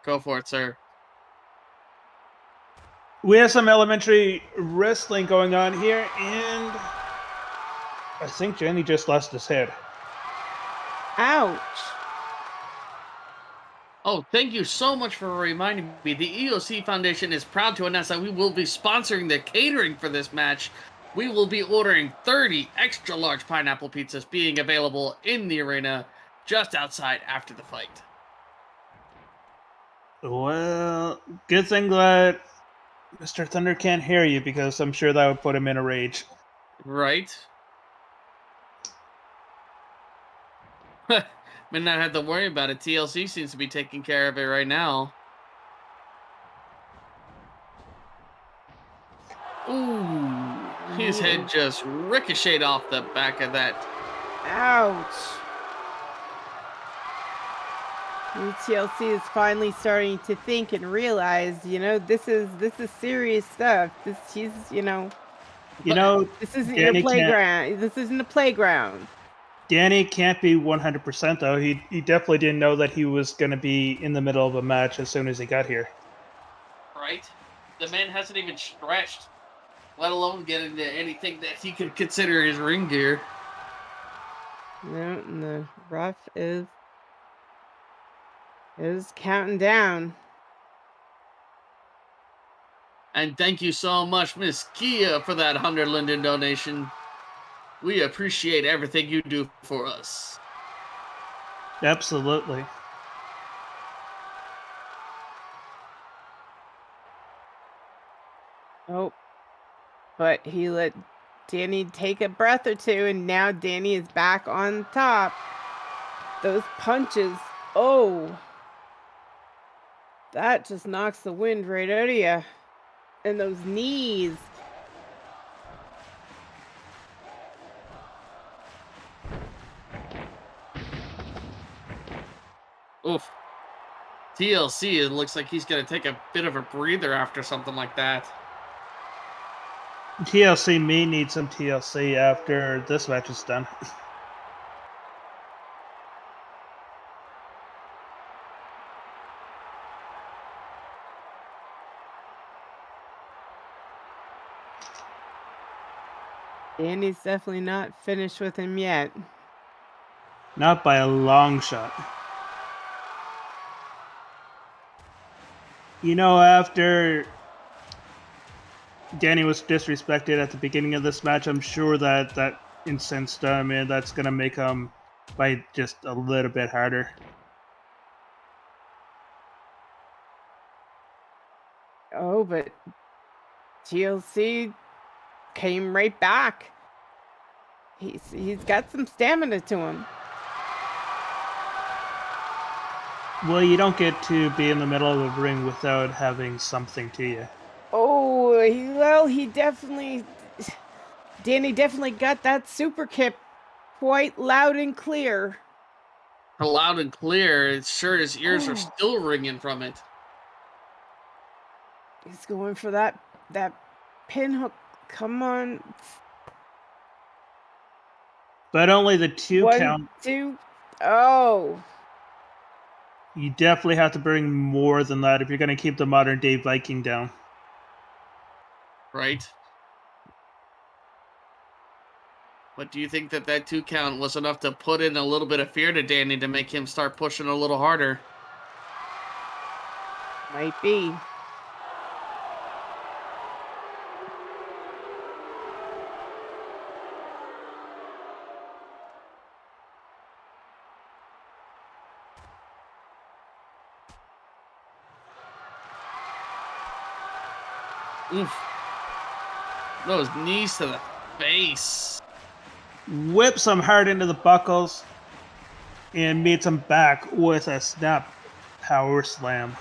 Go for it, sir. We have some elementary wrestling going on here, and I think Jenny just lost his head. Ouch. Oh, thank you so much for reminding me. The EOC Foundation is proud to announce that we will be sponsoring the catering for this match. We will be ordering 30 extra large pineapple pizzas being available in the arena just outside after the fight. Well, good thing that Mr. Thunder can't hear you because I'm sure that would put him in a rage. Right? May not have to worry about it. TLC seems to be taking care of it right now. Ooh, his head just ricocheted off the back of that. Ouch. TLC is finally starting to think and realize, this is serious stuff. This isn't your Danny playground. This isn't a playground. Danny can't be 100% though. He definitely didn't know that he was going to be in the middle of a match as soon as he got here. Right? The man hasn't even stretched, let alone get into anything that he could consider his ring gear. No, and the ref is counting down. And thank you so much, Miss Kia, for that 100 Linden donation. We appreciate everything you do for us. Absolutely. Oh, but he let Danny take a breath or two, and now Danny is back on top. Those punches, oh, that just knocks the wind right out of you. And those knees. Oof. TLC, it looks like he's going to take a bit of a breather after something like that. TLC may need some TLC after this match is done. Danny's definitely not finished with him yet. Not by a long shot. After Danny was disrespected at the beginning of this match, I'm sure that incensed him, and that's going to make him fight just a little bit harder. Oh, but TLC came right back. He's got some stamina to him. Well, you don't get to be in the middle of a ring without having something to you. Oh, he definitely... Danny definitely got that super kick quite loud and clear. Loud and clear. It's sure his ears are still ringing from it. He's going for that pinhook. Come on. But only the 2 1, count. 2. Oh. You definitely have to bring more than that if you're going to keep the modern day Viking down. Right. But do you think that 2 count was enough to put in a little bit of fear to Danny to make him start pushing a little harder? Might be. Oof. Those knees to the face. Whips him hard into the buckles and meets him back with a snap power slam.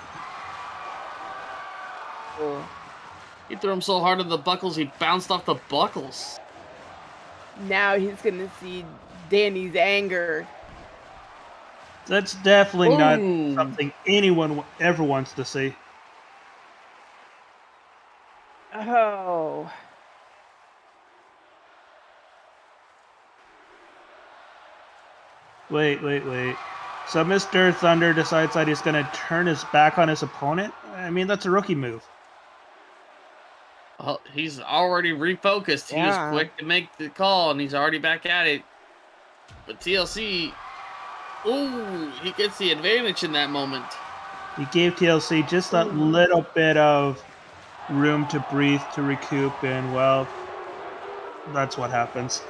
Oh. He threw him so hard in the buckles, he bounced off the buckles. Now he's going to see Danny's anger. That's definitely not Ooh. something anyone ever wants to see. Oh. Wait. So Mr. Thunder decides that he's going to turn his back on his opponent? I mean, that's a rookie move. Well, he's already refocused. He was quick to make the call, and he's already back at it. But TLC, ooh, he gets the advantage in that moment. He gave TLC just that little bit of room to breathe, to recoup, and, well, that's what happens.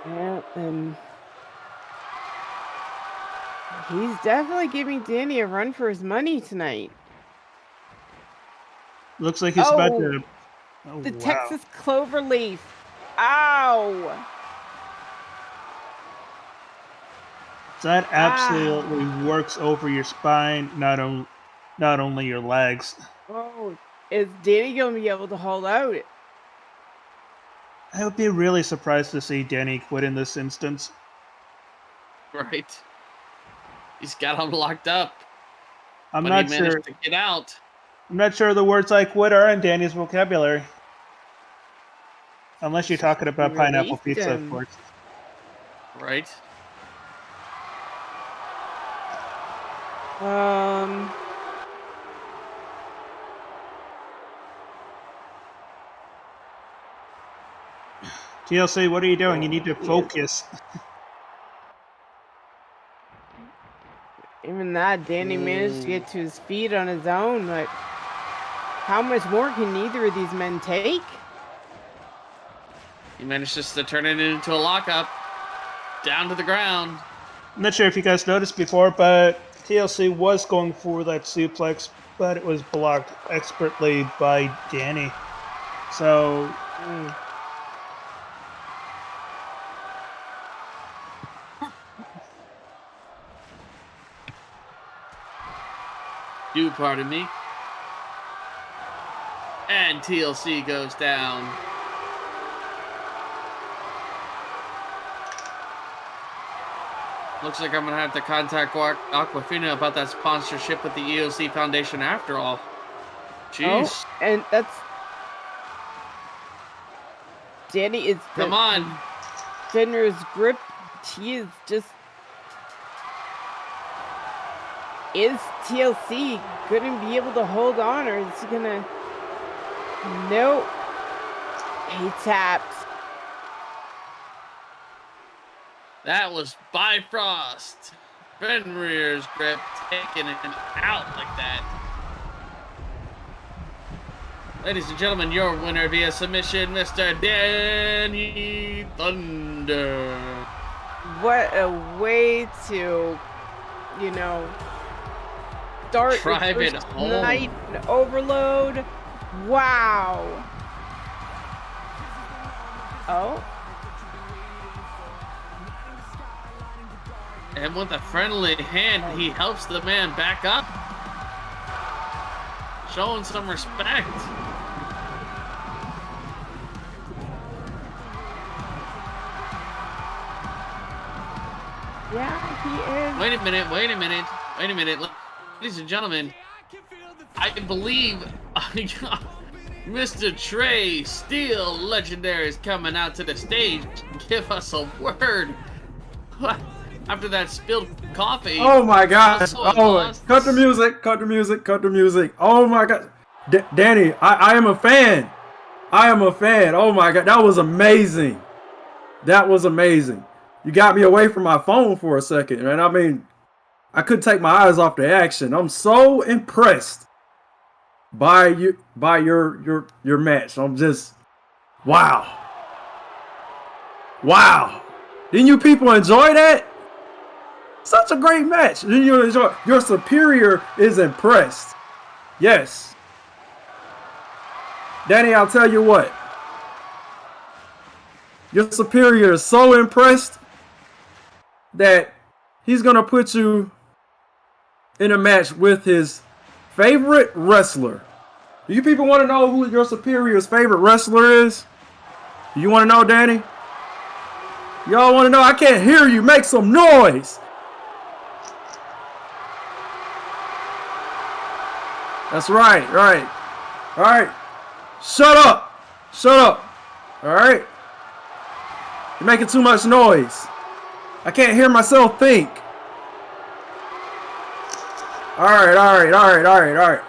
Yeah, he's definitely giving Danny a run for his money tonight. Looks like he's about to... Oh, the wow. Texas Cloverleaf. Ow! That absolutely works over your spine, not only your legs. Oh, is Danny going to be able to hold out? I would be really surprised to see Danny quit in this instance. Right. He's got him locked up. I'm but not he managed sure. to get out. I'm not sure the words "I quit" are in Danny's vocabulary. Unless you're talking about pineapple pizza, of course. Right. TLC, what are you doing? You need to focus. Even that, Danny managed to get to his feet on his own, but how much more can neither of these men take? He managed just to turn it into a lockup. Down to the ground. I'm not sure if you guys noticed before, but TLC was going for that suplex, but it was blocked expertly by Danny. So... Do pardon me. And TLC goes down. Looks like I'm going to have to contact Aquafina about that sponsorship with the EOC Foundation after all. Jeez. Oh, and that's... Danny is... Come on. Fenrir's grip, he is just... Is TLC gonna be able to hold on, or is he gonna... Nope. He tapped. That was Bifrost. Fenrir's grip taking him out like that. Ladies and gentlemen, your winner via submission, Mr. Danny Thunder. What a way to, start Drive your it first home. night overload. Wow. Oh. And with a friendly hand, he helps the man back up. Showing some respect. Yeah, he is. Wait a minute. Ladies and gentlemen, I can believe Mr. Trey Steele, legendary, is coming out to the stage. Give us a word. After that spilled coffee. Oh my gosh. Also Oh, lost- cut the music. Cut the music. Cut the music. Oh my god. Danny, I am a fan. I am a fan. Oh my god. That was amazing. That was amazing. You got me away from my phone for a second, man. I mean, I couldn't take my eyes off the action. I'm so impressed by your match. I'm just wow. Wow. Didn't you people enjoy that? Such a great match. Didn't you enjoy? Your superior is impressed. Yes. Danny, I'll tell you what. Your superior is so impressed that he's going to put you in a match with his favorite wrestler. Do you people want to know who your superior's favorite wrestler is? Do you want to know, Danny? Y'all want to know? I can't hear you. Make some noise. That's right. Right. All right. Shut up. Shut up. All right. You're making too much noise. I can't hear myself think. All right.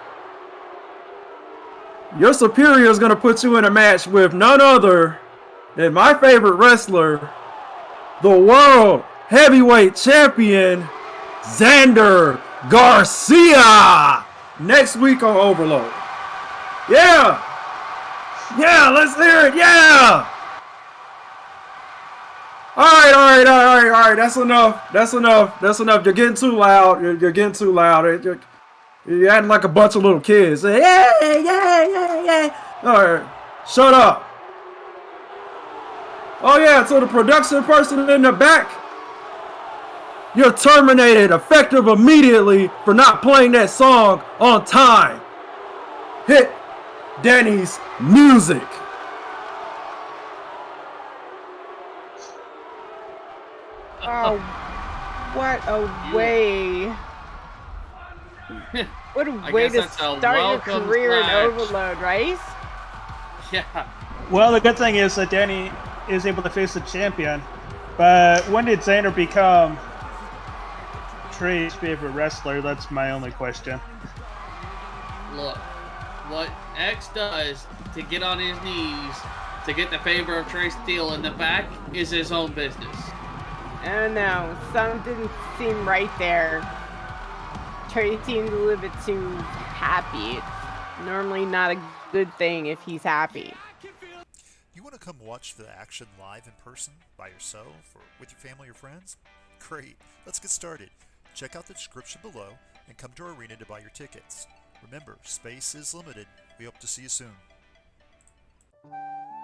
Your superior is going to put you in a match with none other than my favorite wrestler, the world heavyweight champion, Xander Garcia, next week on Overload. Yeah! Yeah, let's hear it, yeah! Alright, that's enough. You're getting too loud, you're getting too loud. You're acting like a bunch of little kids. Yeah. Alright, shut up. Oh yeah, so the production person in the back, you're terminated effective immediately for not playing that song on time. Hit Danny's music. Oh, what a way. What a way to start your career in Overload, right? Yeah. Well, the good thing is that Danny is able to face the champion. But when did Xander become Trey's favorite wrestler? That's my only question. Look, what X does to get on his knees to get the favor of Trey Steele in the back is his own business. I don't know. Something didn't seem right there. Trey seemed a little bit too happy. It's normally not a good thing if he's happy. You want to come watch the action live in person by yourself or with your family or friends? Great, let's get started. Check out the description below and come to our arena to buy your tickets. Remember, space is limited. We hope to see you soon.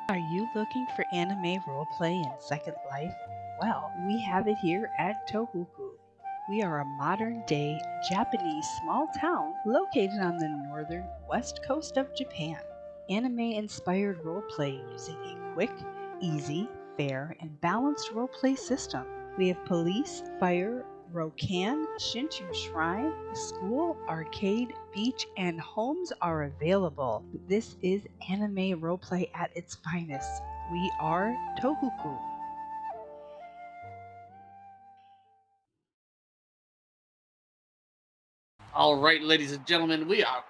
Are you looking for anime roleplay in Second Life? Well, we have it here at Tohoku. We are a modern-day Japanese small town located on the northern west coast of Japan. Anime-inspired roleplay using a quick, easy, fair, and balanced roleplay system. We have police, fire, Rokan, Shinchu Shrine, school, arcade, beach, and homes are available. This is anime roleplay at its finest. We are Tohoku. All right, ladies and gentlemen, we are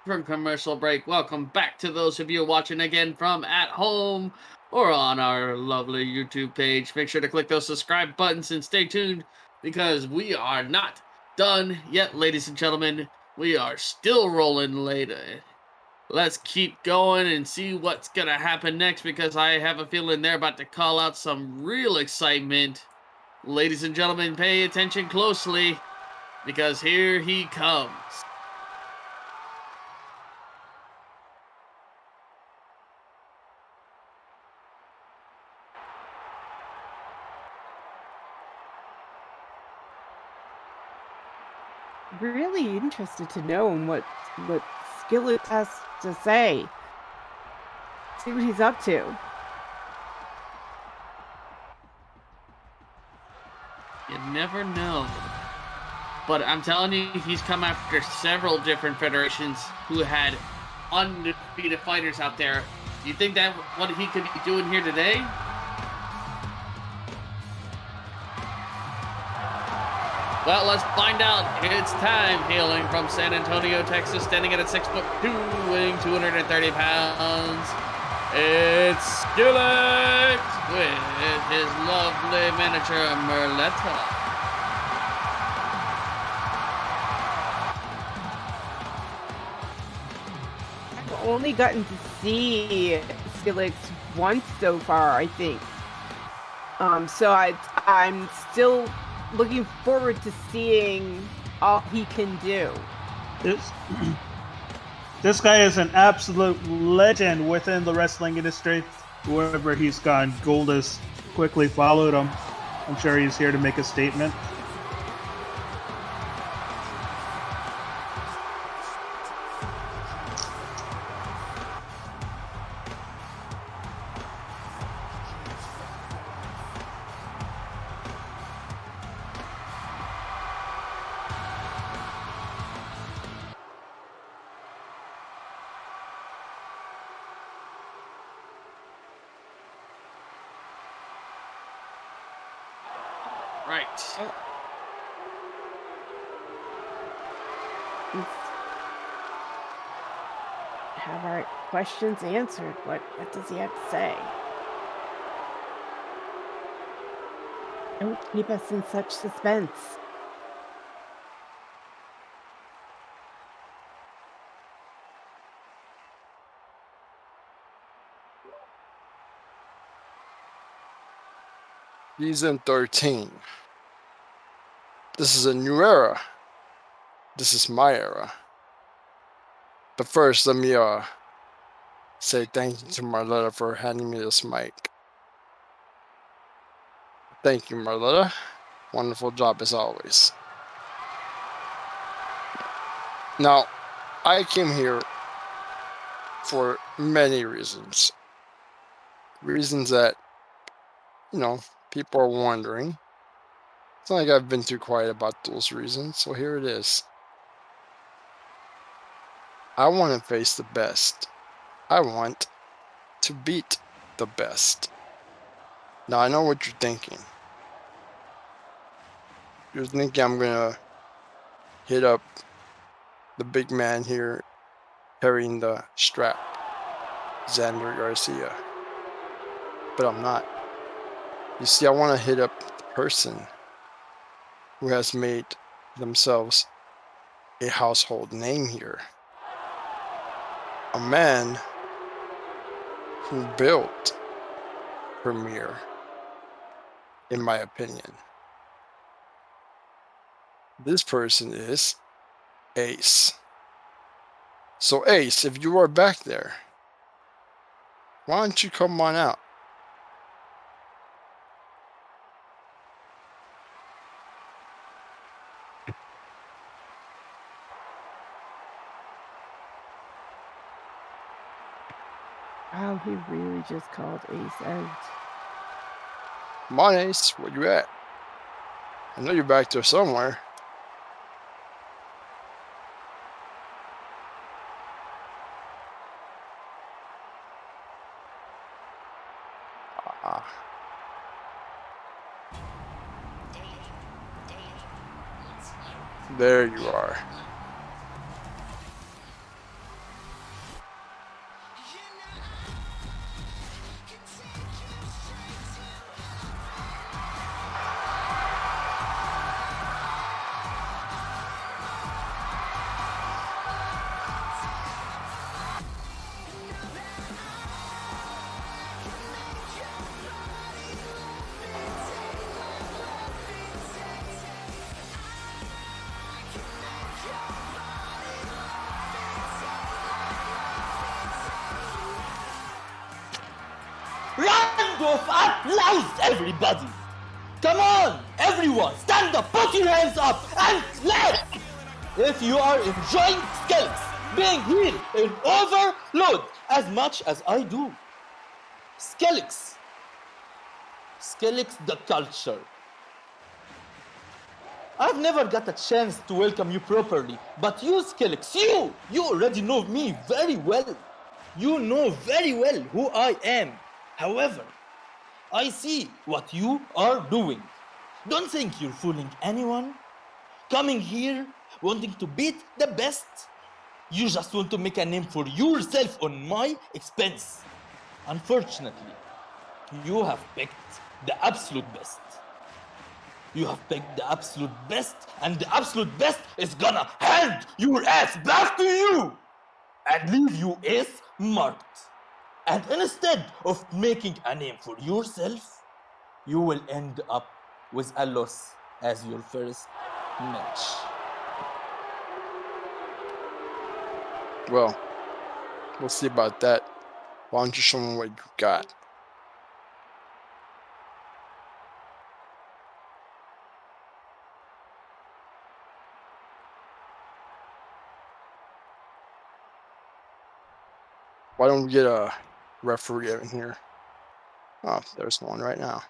from commercial break. Welcome back to those of you watching again from at home or on our lovely YouTube page. Make sure to click those subscribe buttons and stay tuned because we are not done yet, ladies and gentlemen. We are still rolling later. Let's keep going and see what's going to happen next because I have a feeling they're about to call out some real excitement. Ladies and gentlemen, pay attention closely because here he comes. really interested to know what Skillet has to say. See what he's up to. You never know. But I'm telling you, he's come after several different federations who had undefeated fighters out there. Do you think that what he could be doing here today? Well, let's find out. It's time. Hailing from San Antonio, Texas, standing at 6'2", weighing 230 pounds. It's Skillet with his lovely miniature Merletta. I've only gotten to see Skillet once so far, I think. So I'm still looking forward to seeing all he can do. This guy is an absolute legend within the wrestling industry. Wherever he's gone, Goldust quickly followed him. I'm sure he's here to make a statement. Right. Have our questions answered. What does he have to say? Don't keep us in such suspense. Season 13. This is a new era. This is my era. But first, let me say thank you to Marletta for handing me this mic. Thank you, Marletta. Wonderful job as always. Now, I came here for many reasons. Reasons that, people are wondering. It's not like I've been too quiet about those reasons, so here it is. I want to face the best. I want to beat the best. Now, I know what you're thinking. You're thinking I'm going to hit up the big man here carrying the strap, Xander Garcia. But I'm not. You see, I want to hit up the person who has made themselves a household name here. A man who built Premier, in my opinion. This person is Ace. So Ace, if you are back there, why don't you come on out? Wow, he really just called Ace out. Come on, Ace, where you at? I know you're back there somewhere. There you are. Round of applause, everybody! Come on, everyone, stand up, put your hands up, and clap! if you are enjoying Skillix being here in Overload as much as I do. Skillix the culture. I've never got a chance to welcome you properly, but you, Skillix, you already know me very well. You know very well who I am. However, I see what you are doing. Don't think you're fooling anyone. Coming here, wanting to beat the best. You just want to make a name for yourself on my expense. Unfortunately, you have picked the absolute best. You have picked the absolute best, and the absolute best is gonna hand your ass back to you and leave you ace marked. And instead of making a name for yourself, you will end up with a loss as your first match. Well, we'll see about that. Why don't you show me what you got? Why don't we get a referee in here? Oh, there's one right now.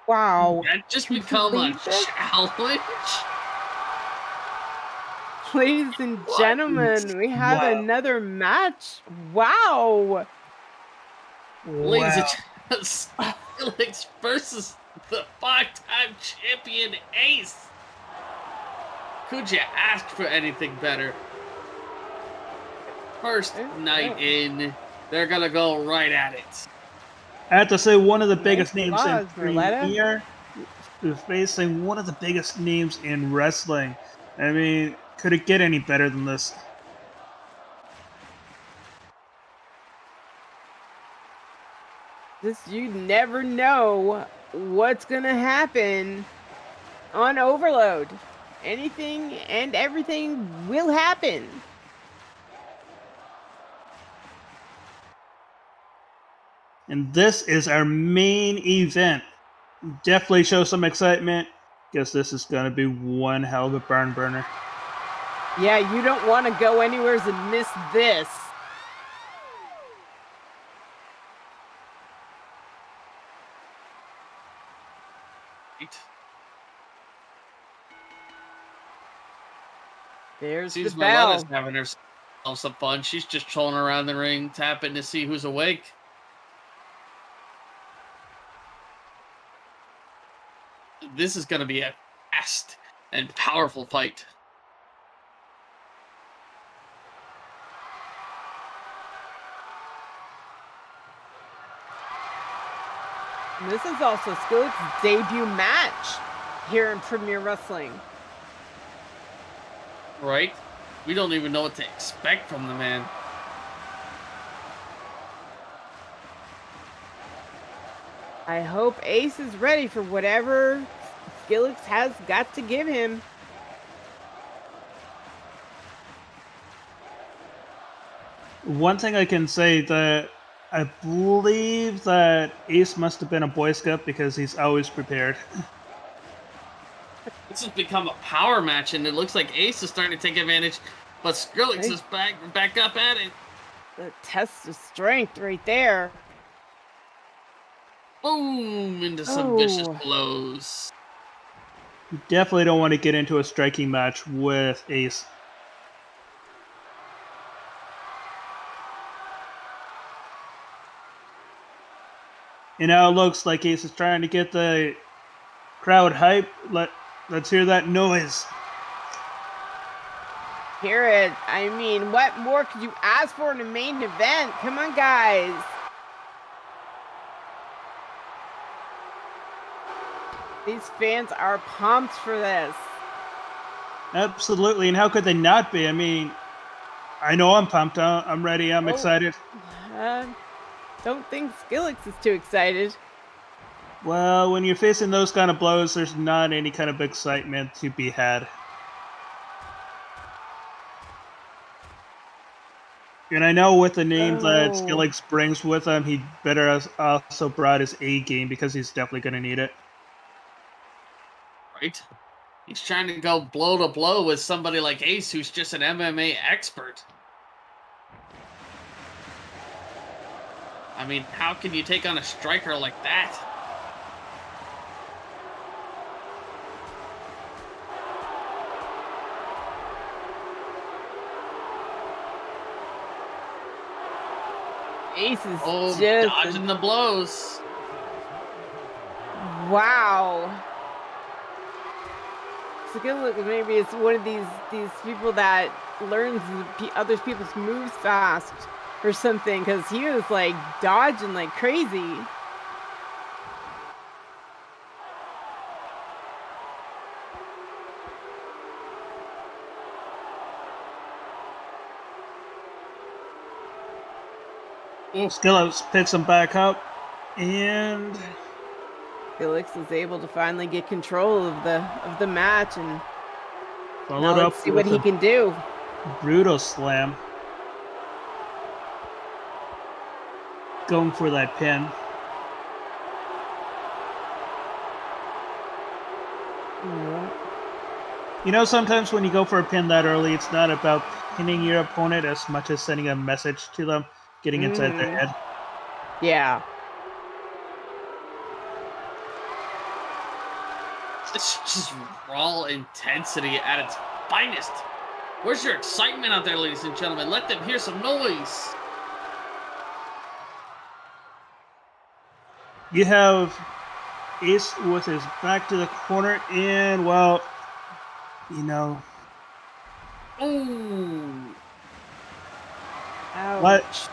Wow. That just become a challenge? Ladies and gentlemen, we have another match. Wow. Ladies and gentlemen, Skillix versus the 5-time champion Ace. Could you ask for anything better? First night in, they're gonna go right at it. I have to say, one of the biggest names applause, in Merletta. Premier is facing one of the biggest names in wrestling. I mean, could it get any better than this? You never know what's gonna happen on Overload. Anything and everything will happen. And this is our main event. Definitely show some excitement. Guess this is going to be one hell of a barn burner. Yeah, you don't want to go anywhere and miss this. There's Seems the bell. Marletta's having herself some fun. She's just trolling around the ring, tapping to see who's awake. This is going to be a fast and powerful fight. And this is also Skillix's debut match here in Premier Wrestling. Right? We don't even know what to expect from the man. I hope Ace is ready for whatever Skillix has got to give him. One thing I can say that I believe that Ace must have been a Boy Scout because he's always prepared. This has become a power match, and it looks like Ace is starting to take advantage, but Skrillex is back up at it. The test of strength right there. Boom! Into some vicious blows. You definitely don't want to get into a striking match with Ace. And now it looks like Ace is trying to get the crowd hype. Let's hear that noise. Hear it. I mean, what more could you ask for in a main event? Come on, guys. These fans are pumped for this. Absolutely, and how could they not be? I mean, I know I'm pumped. I'm ready. I'm excited. Don't think Skillix is too excited. Well, when you're facing those kind of blows, there's not any kind of excitement to be had. And I know with the name that Skillix brings with him, he better has also brought his A game because he's definitely going to need it. Right? He's trying to go blow to blow with somebody like Ace, who's just an MMA expert. I mean, how can you take on a striker like that? Ace is Oh, just dodging the blows. wow. It's a good look. Maybe it's one of these people that learns other people's moves fast or something, because he was like dodging like crazy. Skillet picks him back up, and Felix is able to finally get control of the match, and followed now up let's see what with he a can do. brutal slam. Going for that pin. You know, sometimes when you go for a pin that early, it's not about pinning your opponent as much as sending a message to them, getting inside their head. Yeah. It's just raw intensity at its finest. Where's your excitement out there, ladies and gentlemen? Let them hear some noise. You have Ace with his back to the corner, and, well, you know... Ooh. Ouch.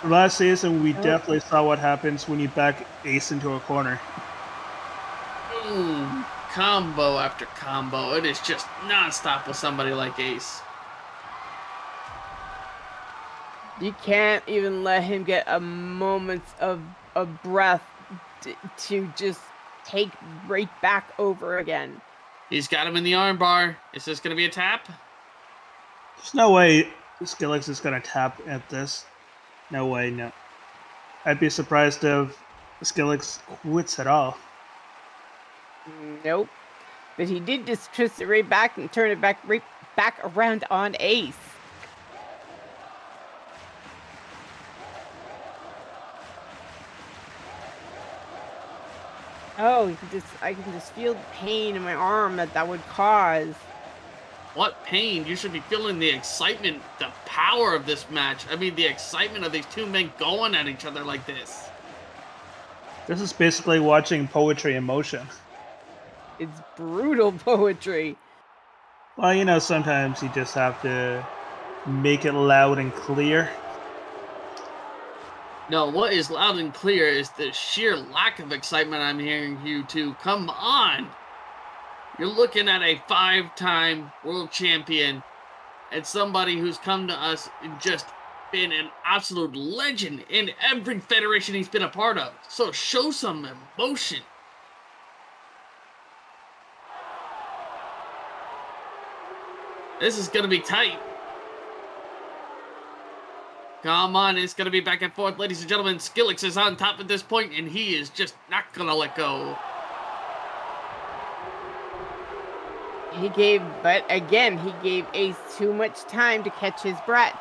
Last season, we definitely saw what happens when you back Ace into a corner. Ooh. Combo after combo. It is just non-stop with somebody like Ace. You can't even let him get a moment of breath to just take right back over again. He's got him in the armbar. Is this going to be a tap? There's no way Skillix is going to tap at this. No way, no. I'd be surprised if Skillix quits at all. Nope. But he did just twist it right back and turn it right back around on Ace. Oh, I can just feel the pain in my arm that would cause. What pain? You should be feeling the excitement, the power of this match. I mean, the excitement of these two men going at each other like this. This is basically watching poetry in motion. It's brutal poetry. Well, you know, sometimes you just have to make it loud and clear. No, what is loud and clear is the sheer lack of excitement I'm hearing you two. Come on! You're looking at a 5-time world champion and somebody who's come to us and just been an absolute legend in every federation he's been a part of. So show some emotion. This is going to be tight. Come on, it's going to be back and forth. Ladies and gentlemen, Skillix is on top at this point, and he is just not going to let go. But again, he gave Ace too much time to catch his breath.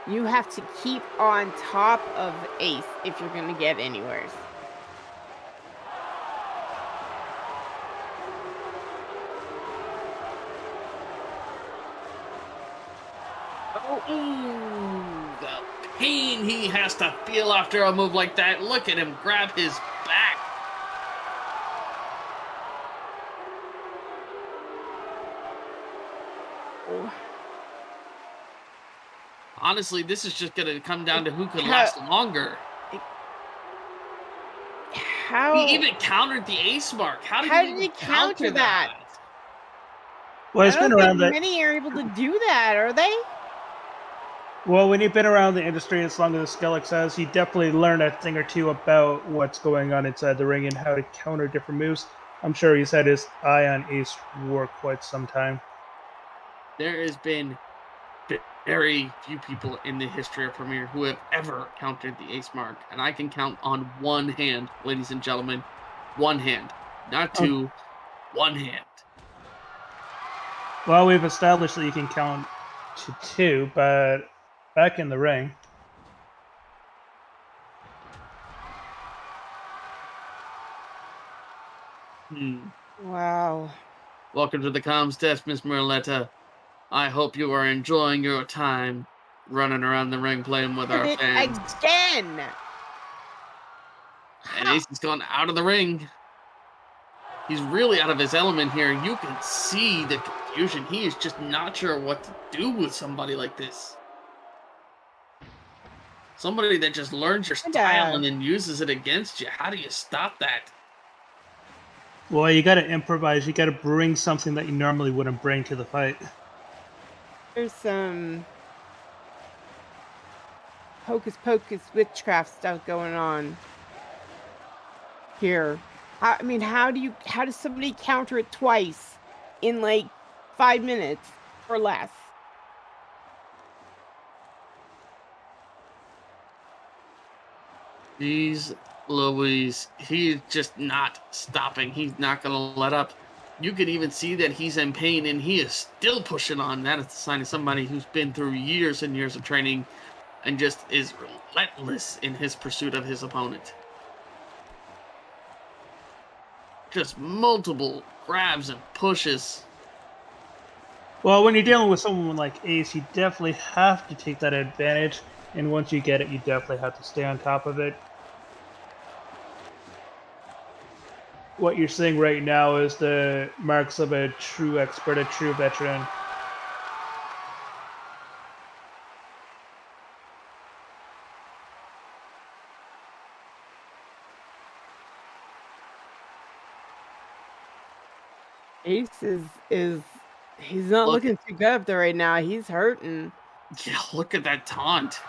You have to keep on top of Ace if you're going to get anywhere. Ooh, the pain he has to feel after a move like that. Look at him grab his back. Honestly, this is just going to come down to who can last longer. How? He even countered the ace mark. How did he counter that? Well, it's been around that. Many are able to do that, are they? Well, when you've been around the industry as long as Skillix has, you definitely learn a thing or two about what's going on inside the ring and how to counter different moves. I'm sure he's had his eye on Ace for quite some time. There has been very few people in the history of Premier who have ever countered the ace mark, and I can count on one hand, ladies and gentlemen. One hand. Not two, one hand. Well, we've established that you can count to 2, but back in the ring. Wow. Welcome to the comms desk, Miss Merletta. I hope you are enjoying your time running around the ring playing with our fans. Again! And Ace gone out of the ring. He's really out of his element here. You can see the confusion. He is just not sure what to do with somebody like this. Somebody that just learns your style and then uses it against you. How do you stop that? Well, you gotta improvise. You gotta bring something that you normally wouldn't bring to the fight. There's some hocus pocus witchcraft stuff going on here. I mean, how does somebody counter it twice in like 5 minutes or less? He's Louise. He's just not stopping. He's not going to let up. You can even see that he's in pain and he is still pushing on. That is the sign of somebody who's been through years and years of training and just is relentless in his pursuit of his opponent. Just multiple grabs and pushes. Well, when you're dealing with someone like Ace, you definitely have to take that advantage. And once you get it, you definitely have to stay on top of it. What you're seeing right now is the marks of a true expert, a true veteran. Ace is he's not looking too good up there right now. He's hurting. Yeah, look at that taunt.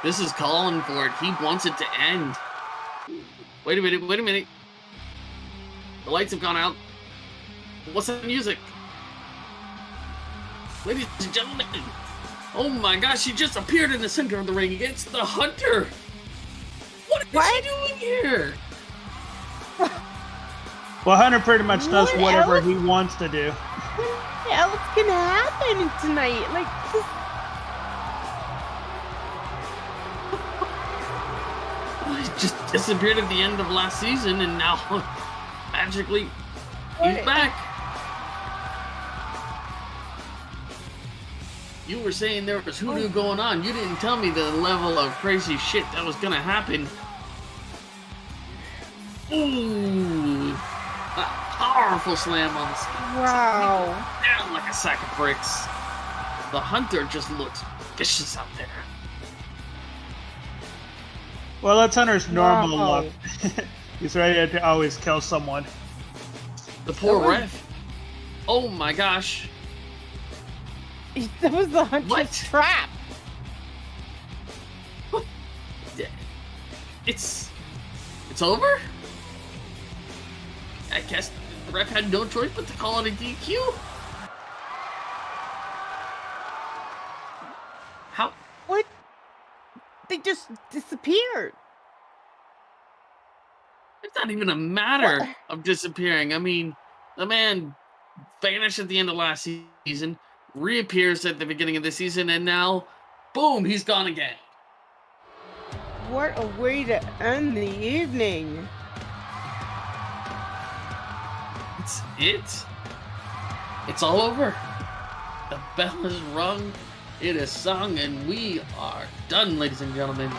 This is calling for it. He wants it to end. Wait a minute. The lights have gone out. What's that music? Ladies and gentlemen. Oh my gosh, she just appeared in the center of the ring against the Hunter. What is she doing here? Well, Hunter pretty much does whatever he wants to do. What else can happen tonight? Like, He just disappeared at the end of last season, and now magically he's back. You were saying there was hoodoo going on. You didn't tell me the level of crazy shit that was gonna happen. Ooh, a powerful slam on the skin. Wow. Down like a sack of bricks. The Hunter just looks vicious out there. Well, that's Hunter's normal luck. He's ready to always kill someone. The poor ref. Oh my gosh. That was the Hunter's trap. It's over? I guess the ref had no choice but to call it a DQ. How? What? They just disappeared. It's not even a matter of disappearing. I mean, the man vanished at the end of last season, reappears at the beginning of this season, and now, boom, he's gone again. What a way to end the evening. It's all over. The bell is rung, it is sung, and we are done, ladies and gentlemen.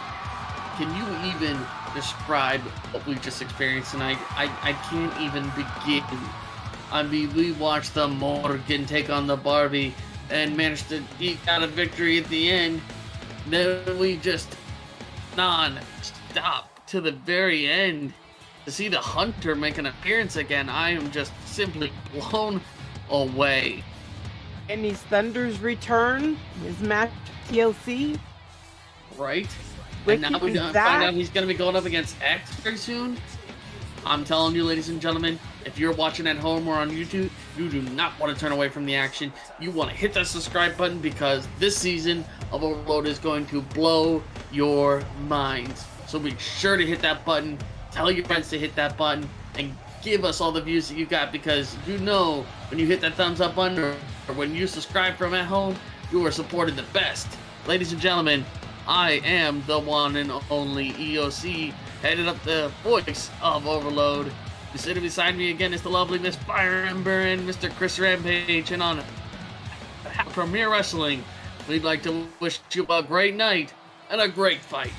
Can you even describe what we just experienced tonight? I can't even begin. I mean, we watched the Morgan take on the Barbie and managed to eke out a victory at the end. Then we just non-stop to the very end. To see the Hunter make an appearance again, I am just simply blown away. And he's Thunder's return, his match TLC. Right? Wicked and now we is find back. out he's going to be going up against X very soon. I'm telling you, ladies and gentlemen, if you're watching at home or on YouTube, you do not want to turn away from the action. You want to hit that subscribe button because this season of Overload is going to blow your minds. So be sure to hit that button. Tell your friends to hit that button and give us all the views that you got, because you know when you hit that thumbs up button or when you subscribe from at home, you are supporting the best. Ladies and gentlemen, I am the one and only EOC, headed up the voice of Overload. Sitting beside me again is the lovely Miss Fire Ember and Mr. Chris Rampage, and on Premier Wrestling, we'd like to wish you a great night and a great fight.